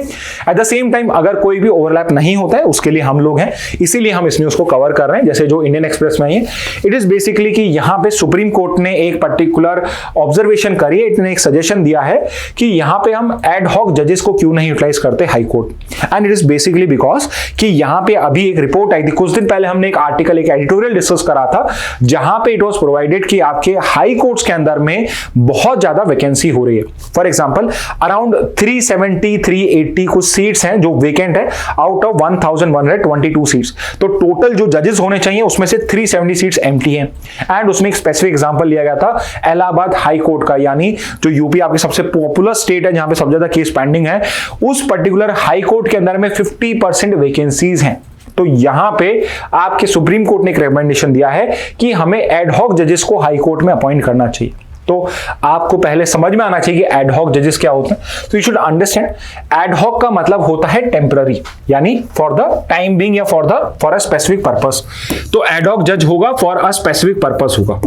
एट द सेम टाइम अगर कोई भी ओवरलैप नहीं होता है उसके लिए हम लोग हैं, इसीलिए हम इस न्यूज को कवर कर रहे हैं। जैसे जो इंडियन एक्सप्रेस में है, इट इज बेसिकली कि यहां पे सुप्रीम कोर्ट ने एक पर्टिकुलर ऑब्जर्वेशन करी है, इतने एक सजेशन दिया है कि यहां पे हम एड हॉक जजेस को क्यों नहीं यूटिलाइज करते high court. And it is basically because कि यहां पे अभी एक रिपोर्ट आई थी कुछ दिन पहले, हमने एक आर्टिकल, एक एडिटोरियल डिस्कस करा था जहां पे इट वाज प्रोवाइडेड कि आपके हाई कोर्ट्स के अंदर में बहुत ज्यादा वैकेंसी हो रही है। फॉर एग्जांपल अराउंड 370 380 कुछ सीट्स हैं जो वेकेंट है आउट ऑफ 1122 सीट्स। तो टोटल जो जजेस होने चाहिए उसमें से 370 सीट्स एम्प्टी हैं। एंड उसमें एक स्पेसिफिक एग्जांपल लिया गया था इलाहाबाद हाई कोर्ट का, यानी जो यूपी आपकी सबसे पॉपुलर स्टेट है जहां पे सबसे ज्यादा केस पेंडिंग है, उस पर्टिकुलर हाई कोर्ट के अंदर में 50% वैकेंसीज हैं। तो यहां पे आपके सुप्रीम कोर्ट ने एक रिकमेंडेशन दिया है कि हमें एड हॉक जजेस को हाई कोर्ट में अपॉइंट करना चाहिए। तो आपको पहले समझ में आना चाहिए कि एड हॉक जजेस क्या होते हैं। तो you should understand ad hoc का मतलब होता है टेम्पररी, यानी फॉर द टाइम बीइंग या फॉर अ स्पेसिफिक पर्पस। तो एड हॉक जज होगा फॉर अ स्पेसिफिक पर्पस होगा,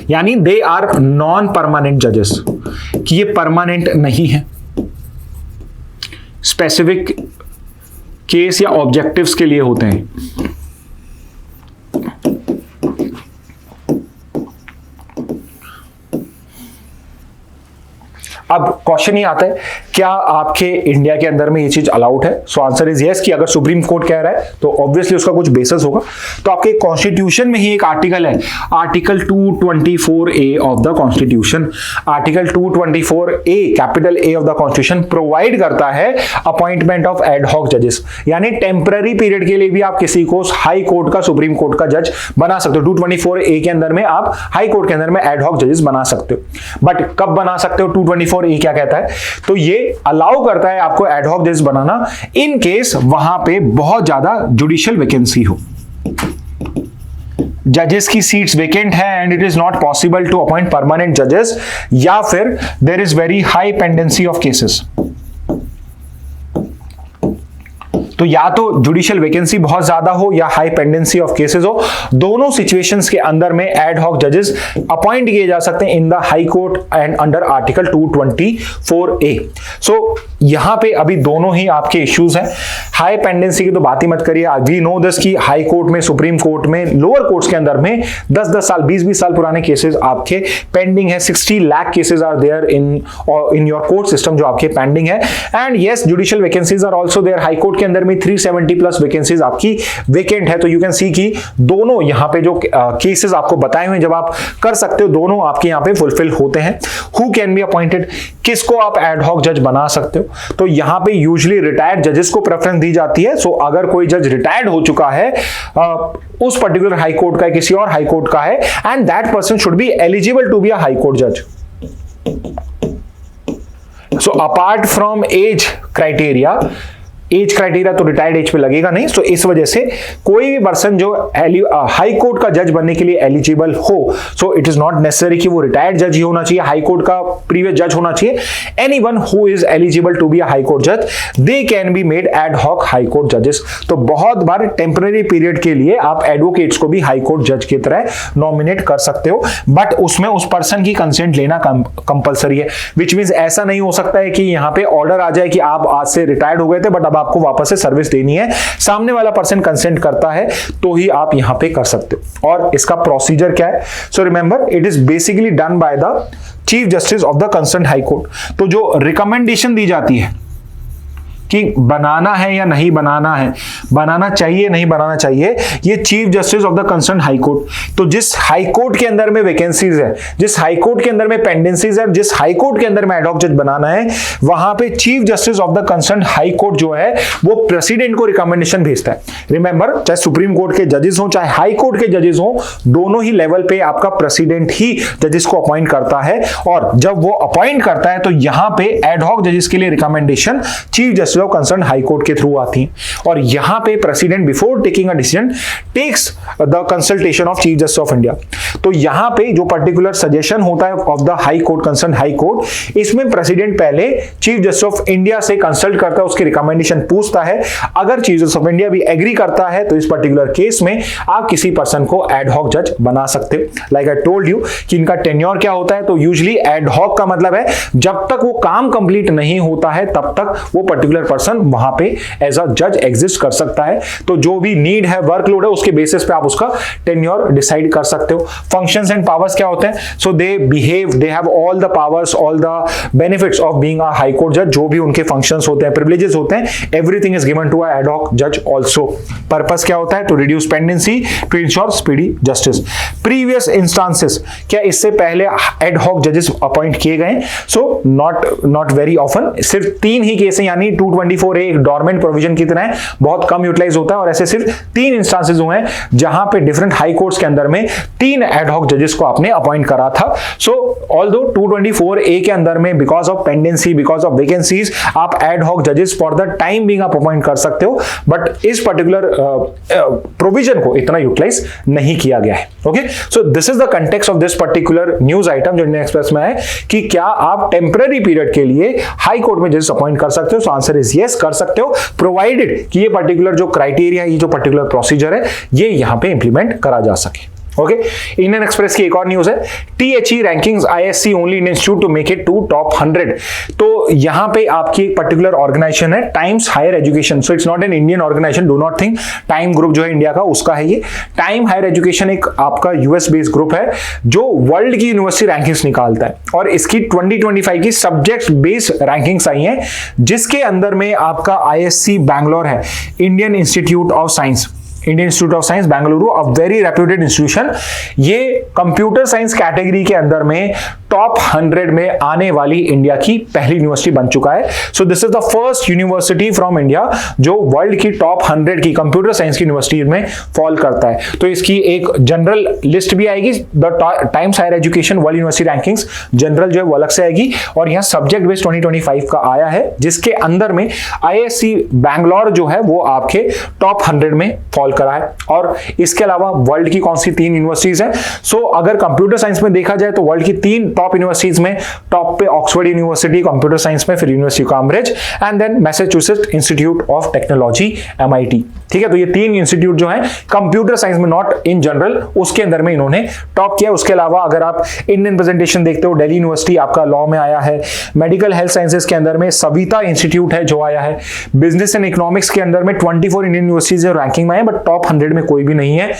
यानी दे आर नॉन परमानेंट जजेस, कि ये परमानेंट नहीं है, स्पेसिफिक केस या ऑब्जेक्टिव्स के लिए होते हैं। अब क्वेश्चन ये आता है क्या आपके इंडिया के अंदर में ये चीज अलाउड है? सो आंसर इज यस, कि अगर सुप्रीम कोर्ट कह रहा है तो ऑब्वियसली उसका कुछ बेसिस होगा। तो आपके कॉन्स्टिट्यूशन में ही एक आर्टिकल है, article 224A of the constitution. Article 224A capital A of the constitution provide करता है अपॉइंटमेंट ऑफ एड हॉक जजेस, यानी टेम्पररी पीरियड के लिए भी आप किसी को हाई कोर्ट का, सुप्रीम कोर्ट का जज बना सकते हो। 224A के अंदर में आप हाई कोर्ट के अंदर में एड हॉक जजेस बना सकते हो। बट कब बना सकते हो? 224A क्या कहता है? तो ये अलाउ करता है आपको एड हॉक जजेस बनाना इन केस वहां पे बहुत ज्यादा जुडिशियल वैकेंसी हो, जजेस की सीट्स वेकेंट है and it is not possible to appoint permanent जजेस, या फिर there is very high pendency of cases. तो या तो जुडिशियल वैकेंसी बहुत ज्यादा हो या हाई पेंडेंसी ऑफ केसेस हो, दोनों सिचुएशंस के अंदर में एड हॉक जजेस अपॉइंट किए जा सकते हैं in the high court and under article 224A। सो यहां पे अभी दोनों ही आपके इश्यूज हैं। हाई पेंडेंसी की तो बात ही मत करिए, वी नो दिस कि हाई कोर्ट में, सुप्रीम कोर्ट में, लोअर कोर्ट्स के अंदर में 10-10 साल, 20-20 साल पुराने केसेस आपके पेंडिंग है। 60 lakh cases are there in your court system जो आपके पेंडिंग है। And yes, judicial vacancies are also there. High court के अंदर में 370 प्लस वैकेंसीज आपकी वेकेंट है। तो यू कैन सी कि दोनों यहां पे जो केसेस आपको बताए हुए जब आप कर सकते हो, दोनों आपके यहां पे फुलफिल होते हैं। हु कैन बी अपॉइंटेड, किसको आप एड हॉक जज बना सकते हो? तो यहां पे यूजुअली रिटायर्ड जजेस को प्रेफरेंस दी जाती है। सो अगर कोई जज रिटायर्ड हो चुका है उस पर्टिकुलर हाई कोर्ट का, किसी और हाई कोर्ट का है, and that person should be eligible to be a high court जज। So apart from age criteria, age criteria तो रिटायर्ड एज पे लगेगा नहीं, तो इस वजह से कोई भी पर्सन जो हाई कोर्ट का जज बनने के लिए एलिजिबल हो, so it is not necessary कि वो रिटायर्ड जज ही होना चाहिए, हाई कोर्ट का प्रीवियस जज होना चाहिए। Anyone who is eligible to be a high court जज, they can be made ad hoc high court जजेस। तो बहुत बार टेम्पररी पीरियड के लिए आप एडवोकेट्स को भी हाई कोर्ट जज की तरह नॉमिनेट कर सकते हो, बट उसमें उस पर्सन की कंसेंट लेना कंपलसरी है। विच मींस ऐसा नहीं हो सकता है कि यहां पे ऑर्डर आ जाए कि आप आज से रिटायर्ड हो गए थे बट अब आपको वापस से सर्विस देनी है, सामने वाला पर्सन कंसेंट करता है तो ही आप यहां पे कर सकते हो। और इसका प्रोसीजर क्या है? So remember, it is basically done by the chief justice of the concern high court. तो जो रिकमेंडेशन दी जाती है कि बनाना है या नहीं बनाना है, बनाना चाहिए नहीं बनाना चाहिए, ये chief justice of the concern high court. तो जिस हाई कोर्ट के अंदर में वैकेंसीज है, जिस हाई कोर्ट के अंदर में पेंडेंसीज है, जिस हाई कोर्ट के अंदर में एड हॉक जज बनाना है, वहां पे chief justice of the concern high court जो है वो प्रेसिडेंट को रिकमेंडेशन भेजता है। रिमेंबर, चाहे सुप्रीम कोर्ट के जजेस हो चाहे हाई कोर्ट के जजेस हो, दोनों ही लेवल पे आपका प्रेसिडेंट ही जजेस को अपॉइंट करता है। और जब वो अपॉइंट करता है तो यहां पे एड हॉक जजेस के लिए recommendation chief justice justice of concern high court के थ्रू आती हैं और यहां पे president before taking a decision takes the consultation of chief justice of India. तो यहां पे जो पर्टिकुलर सजेशन होता है of the high court concern high court, इसमें प्रेसिडेंट पहले चीफ जस्टिस ऑफ इंडिया से कंसल्ट करता है, उसकी रिकमेंडेशन पूछता है। अगर चीफ जस्टिस ऑफ इंडिया भी एग्री करता है तो इस पर्टिकुलर केस में आप किसी पर्सन को एड हॉक जज बना सकते हो। लाइक आई टोल्ड यू कि इनका टेन्योर क्या होता है, तो यूजुअली एड हॉक का मतलब है जब तक वो काम कंप्लीट नहीं होता है तब तक वो पर्टिकुलर पर्सन वहां पे एज अ जज एग्जिस्ट कर सकता है। तो जो भी नीड है, वर्कलोड है, उसके बेसिस पे आप उसका टेन्योर डिसाइड कर सकते हो। फंक्शंस एंड पावर्स क्या होते हैं, so they behave, they have all the powers, all the benefits of being a high court जज। जो भी उनके फंक्शंस होते हैं, प्रिविलेजेस होते हैं, everything is given to a ad hoc जज आल्सो। पर्पस क्या होता है, to reduce pendency, to ensure speedy justice. Previous instances, क्या इससे पहले एड हॉक जजेस अपॉइंट किए गए? सो नॉट वेरी ऑफन, सिर्फ 3 ही केस हैं, यानी 224A एक डोरमेंट प्रोविजन की तरह है, बहुत कम यूटिलाइज होता है और ऐसे सिर्फ 3 इंस्टांसेस हुए हैं जहां पे डिफरेंट हाई कोर्ट्स के अंदर में 3 एड हॉक जजेस को आपने अपॉइंट करा था। सो ऑल्दो 224A के अंदर में because of pendency, because of vacancies, आप एड हॉक जजेस फॉर द टाइम बीइंग आप अपॉइंट कर सकते हो, बट इस पर्टिकुलर प्रोविजन को इतना यूटिलाइज नहीं किया गया है। Okay, so this is the context of this particular news item जो इंडियन एक्सप्रेस में है कि क्या आप टेम्पररी पीरियड के लिए हाई कोर्ट में जजेस अपॉइंट कर सकते हो। सो आंसर इज यस, कर सकते हो, प्रोवाइडेड कि ये पर्टिकुलर जो क्राइटेरिया है, ये जो पर्टिकुलर प्रोसीजर है, ये यहां पे इंप्लीमेंट करा जा सके। ओके, इंडियन एक्सप्रेस की एक और न्यूज है, THE rankings ISC only in institute to make it to top 100। तो यहां पे आपकी एक पर्टिकुलर ऑर्गेनाइजेशन है, Times Higher Education. So it's not an Indian organisation, do not think Time group जो है इंडिया का उसका है ये। टाइम हायर एजुकेशन एक आपका US बेस्ड ग्रुप है जो वर्ल्ड की यूनिवर्सिटी रैंकिंग्स निकालता है और इसकी 2025 की सब्जेक्ट बेस्ड रैंकिंग्स आई हैं, जिसके अंदर में आपका ISC बैंगलोर है, Indian institute of science, Indian institute of science Bengaluru, a very reputed institution. ये कंप्यूटर साइंस कैटेगरी के अंदर में टॉप 100 में आने वाली इंडिया की पहली यूनिवर्सिटी बन चुका है। So this is the first university from India जो वर्ल्ड की टॉप 100 की कंप्यूटर साइंस की यूनिवर्सिटी में फॉल करता है। तो इसकी एक जनरल लिस्ट भी आएगी, the Times Higher Education world university rankings general जो है वो अलग से आएगी, और यहाँ सब्जेक्ट बेस्ड 2025 का आया है, जिसके अंदर में ISC बैंगलोर जो है वो आपके टॉप 100 में फॉल करा है। और इसके अलावा वर्ल्ड की कौन सी 3 यूनिवर्सिटीज हैं? सो अगर कंप्यूटर साइंस में देखा जाए तो वर्ल्ड की 3 टॉप यूनिवर्सिटीज में टॉप पे ऑक्सफोर्ड यूनिवर्सिटी कंप्यूटर साइंस में, फिर University of Cambridge and then Massachusetts Institute of Technology MIT। ठीक है, तो ये 3 इंस्टीट्यूट जो हैं कंप्यूटर साइंस में, नॉट इन जनरल, उसके अंदर में इन्होंने टॉप किया। उसके अलावा अगर आप इंडियन प्रेजेंटेशन देखते हो, दिल्ली यूनिवर्सिटी आपका लॉ में आया है, मेडिकल हेल्थ साइंसेज के अंदर में सविता इंस्टीट्यूट है जो आया है, बिजनेस एंड इकोनॉमिक्स के अंदर में 24 इंडियन यूनिवर्सिटीज रैंकिंग में है बट टॉप 100 में कोई भी नहीं है।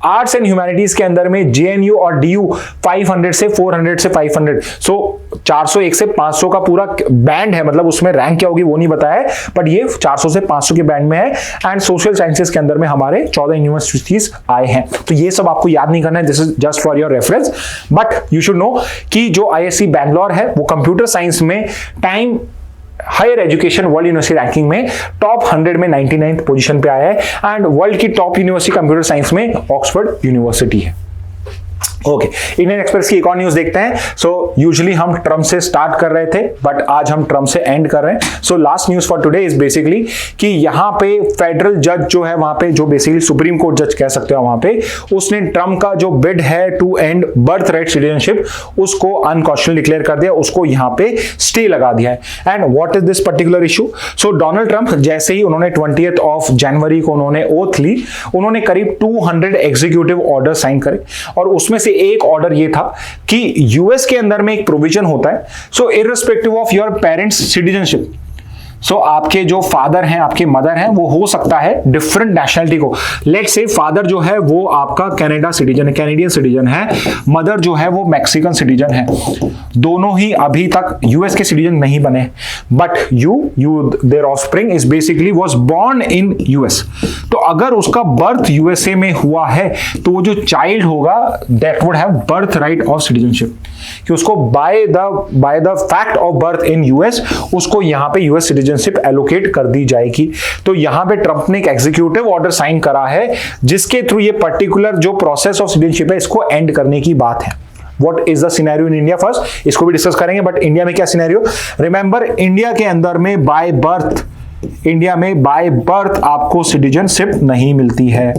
आर्ट्स एंड ह्यूमैनिटीज के अंदर में JNU और DU 500 से 400 से 500, सो 401 से 500 का पूरा बैंड है, मतलब उसमें रैंक क्या होगी वो नहीं बताया है, बट ये 400 से 500 के बैंड में है। एंड सोशल साइंसेज के अंदर में हमारे 14 यूनिवर्सिटीज आए हैं। तो ये सब आपको याद नहीं करना है, this is just for your reference, but you should know कि जो ISC बैंगलोर है वो कंप्यूटर साइंस में Time Higher Education world university ranking में टॉप 100 में 99th पोजीशन पे आया है। एंड वर्ल्ड की टॉप यूनिवर्सिटी कंप्यूटर साइंस में ऑक्सफोर्ड यूनिवर्सिटी है। ओके, इंडियन एक्सप्रेस की एक और न्यूज देखते हैं। सो यूजुअली हम ट्रम्प से स्टार्ट कर रहे थे बट आज हम ट्रम्प से एंड कर रहे हैं। So last news for today is basically कि यहाँ पे फेडरल जज जो है वहां पे, जो बेसिकली सुप्रीम कोर्ट जज कह सकते हो वहां पे, उसने ट्रम्प का जो बिड है to end birth right citizenship उसको अनकॉन्स्टिट्यूशनल डिक्लेयर कर दिया, उसको यहाँ पे स्टे लगा दिया है। And what is this particular issue? So Donald Trump जैसे ही उन्होंने 20th जनवरी को उन्होंने ओथ ली, उन्होंने करीब 200 एग्जीक्यूटिव ऑर्डर साइन करे और उसमें से एक ऑर्डर ये था कि यूएस के अंदर में एक प्रोविजन होता है, so irrespective of your parents citizenship, so आपके जो फादर हैं, आपके मदर हैं, वो हो सकता है डिफरेंट नेशनलिटी को। लेट्स से फादर जो है वो आपका कनाडा सिटीजन है, कैनेडियन सिटीजन है, मदर जो है वो मैक्सिकन सिटीजन है, दोनों ही अभी तक यूएस के सिटीजन नहीं बने, but their offspring is basically was born in US. तो अगर उसका बर्थ यूएसए में हुआ है तो वो जो चाइल्ड होगा that would have birth right of citizenship, कि उसको by the fact of birth in US उसको यहां पे यूएस सिटीजनशिप एलोकेट कर दी जाएगी। तो यहां पे ट्रंप ने एक एग्जीक्यूटिव ऑर्डर साइन करा है जिसके थ्रू ये पर्टिकुलर जो प्रोसेस ऑफ सिटीजनशिप है इसको एंड करने की बात है। What is the scenario in India first? इसको भी डिस्कस करेंगे, बट इंडिया में क्या सिनेरियो? रिमेंबर, इंडिया के अंदर में बाय बर्थ इंडिया में बाय बर्थ आपको सिटीजनशिप नहीं मिलती है।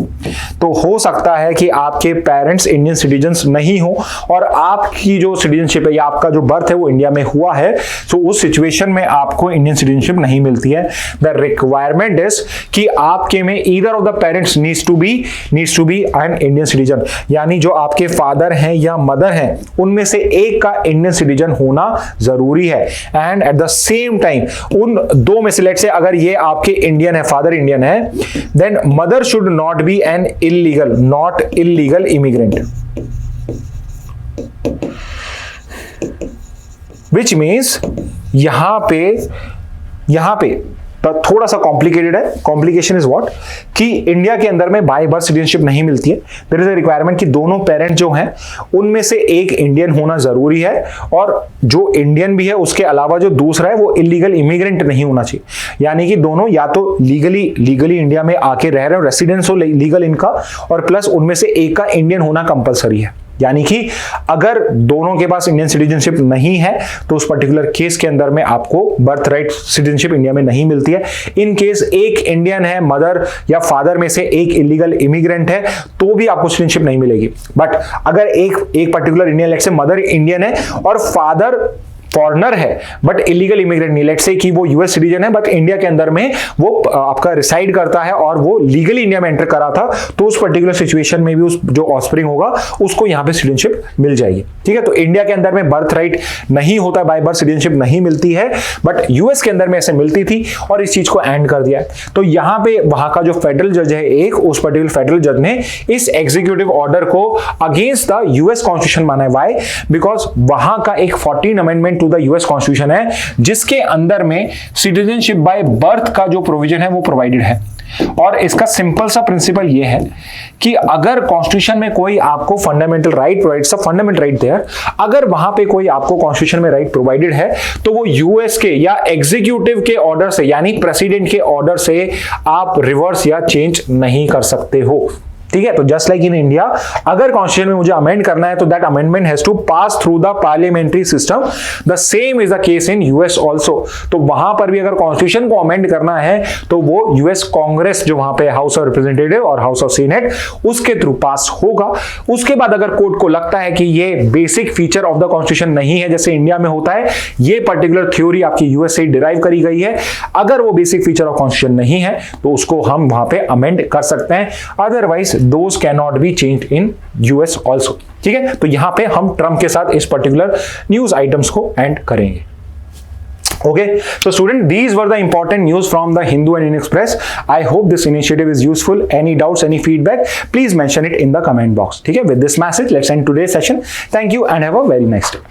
तो हो सकता है कि आपके पेरेंट्स इंडियन सिटीजन्स नहीं हो और आपकी जो सिटीजनशिप है या आपका जो बर्थ है वो इंडिया में हुआ है, तो उस सिचुएशन में आपको इंडियन सिटीजनशिप नहीं मिलती है। द रिक्वायरमेंट इज कि आपके में either of the parents needs to be an Indian citizen, यानी जो आपके फादर हैं या मदर हैं उनमें से एक का इंडियन सिटीजन होना जरूरी है। And eight the same time उन दो में से लेट से अगर ये आपके इंडियन है, फादर इंडियन है, then mother should not be an illegal immigrant, which means यहां पे तो थोड़ा सा कॉम्प्लिकेटेड है। कॉम्प्लिकेशन इज व्हाट कि इंडिया के अंदर में बाय बर्थ सिटीजनशिप नहीं मिलती है। देयर इज अ रिक्वायरमेंट कि दोनों पेरेंट जो हैं उनमें से एक इंडियन होना जरूरी है और जो इंडियन भी है उसके अलावा जो दूसरा है वो इलीगल इमिग्रेंट नहीं होना चाहिए। यानी कि दोनों या तो लीगली इंडिया में आके रह रहे हो, रेसिडेंस हो लीगल इनका, और प्लस उनमें से एक का इंडियन होना कंपलसरी है। यानी कि अगर दोनों के पास इंडियन सिटीजनशिप नहीं है तो उस पर्टिकुलर केस के अंदर में आपको बर्थ राइट सिटीजनशिप इंडिया में नहीं मिलती है। इन केस एक इंडियन है, मदर या फादर में से एक इलीगल इमिग्रेंट है, तो भी आपको सिटीजनशिप नहीं मिलेगी। बट अगर एक particular Indian, let's say mother Indian है और फादर फॉरेनर है बट इलीगल इमिग्रेंट नहीं, लेट्स से कि वो यूएस सिटीजन है बट इंडिया के अंदर में वो आपका रिसाइड करता है और वो लीगली इंडिया में एंटर करा था, तो उस पर्टिकुलर सिचुएशन में भी उस जो ऑफस्प्रिंग होगा उसको यहां पे सिटीजनशिप मिल जाएगी। ठीक है, तो इंडिया के अंदर में बर्थ राइट नहीं होता, बाय बर्थ सिटीजनशिप नहीं मिलती है, बट यूएस के अंदर में ऐसे मिलती थी और इस चीज को एंड कर दिया है। तो यहां पे वहां का जो फेडरल जज है एक, उस पर्टिकुलर फेडरल जज ने इस एग्जीक्यूटिव ऑर्डर को अगेंस्ट द यूएस कॉन्स्टिट्यूशन माना है। व्हाई? बिकॉज वहां का एक 14 amendment to the US constitution है जिसके अंदर में सिटीजनशिप बाय बर्थ का जो प्रोविजन है वो प्रोवाइडेड है। और इसका सिंपल सा प्रिंसिपल ये है कि अगर कॉन्स्टिट्यूशन में कोई आपको fundamental right provides, fundamental right there, अगर वहां पे कोई आपको कॉन्स्टिट्यूशन में राइट प्रोवाइडेड है तो वो यूएस के या एग्जीक्यूटिव के ऑर्डर से यानी प्रेसिडेंट के ऑर्डर से आप रिवर्स या चेंज नहीं कर सकते हो। ठीक है, तो जस्ट लाइक इन इंडिया अगर कॉन्स्टिट्यूशन में मुझे अमेंड करना है तो that amendment has to pass through the parliamentary system, the same is the case in US also. तो वहां पर भी अगर कॉन्स्टिट्यूशन को अमेंड करना है तो वो यूएस कांग्रेस जो वहां पे हाउस ऑफ रिप्रेजेंटेटिव और हाउस ऑफ सीनेट उसके थ्रू पास होगा। उसके बाद अगर कोर्ट को लगता है कि ये basic feature of the constitution नहीं है जैसे इंडिया में होता है, ये पर्टिकुलर थ्योरी आपकी यूएस से डिराइव करी गई है, अगर वो बेसिक फीचर ऑफ कॉन्स्टिट्यूशन नहीं है तो उसको हम वहां पे अमेंड कर सकते हैं, otherwise those cannot be changed in US also। ठीक है, तो यहां पे हम ट्रम्प के साथ इस पर्टिकुलर न्यूज आइटम्स को एंड करेंगे। Okay, so student, these were the important news from the Hindu and Indian Express. I hope this initiative is useful. Any doubts, any feedback, please mention it in the comment box. ठीक है, with this message, let's end today's session. Thank you and have a very nice day.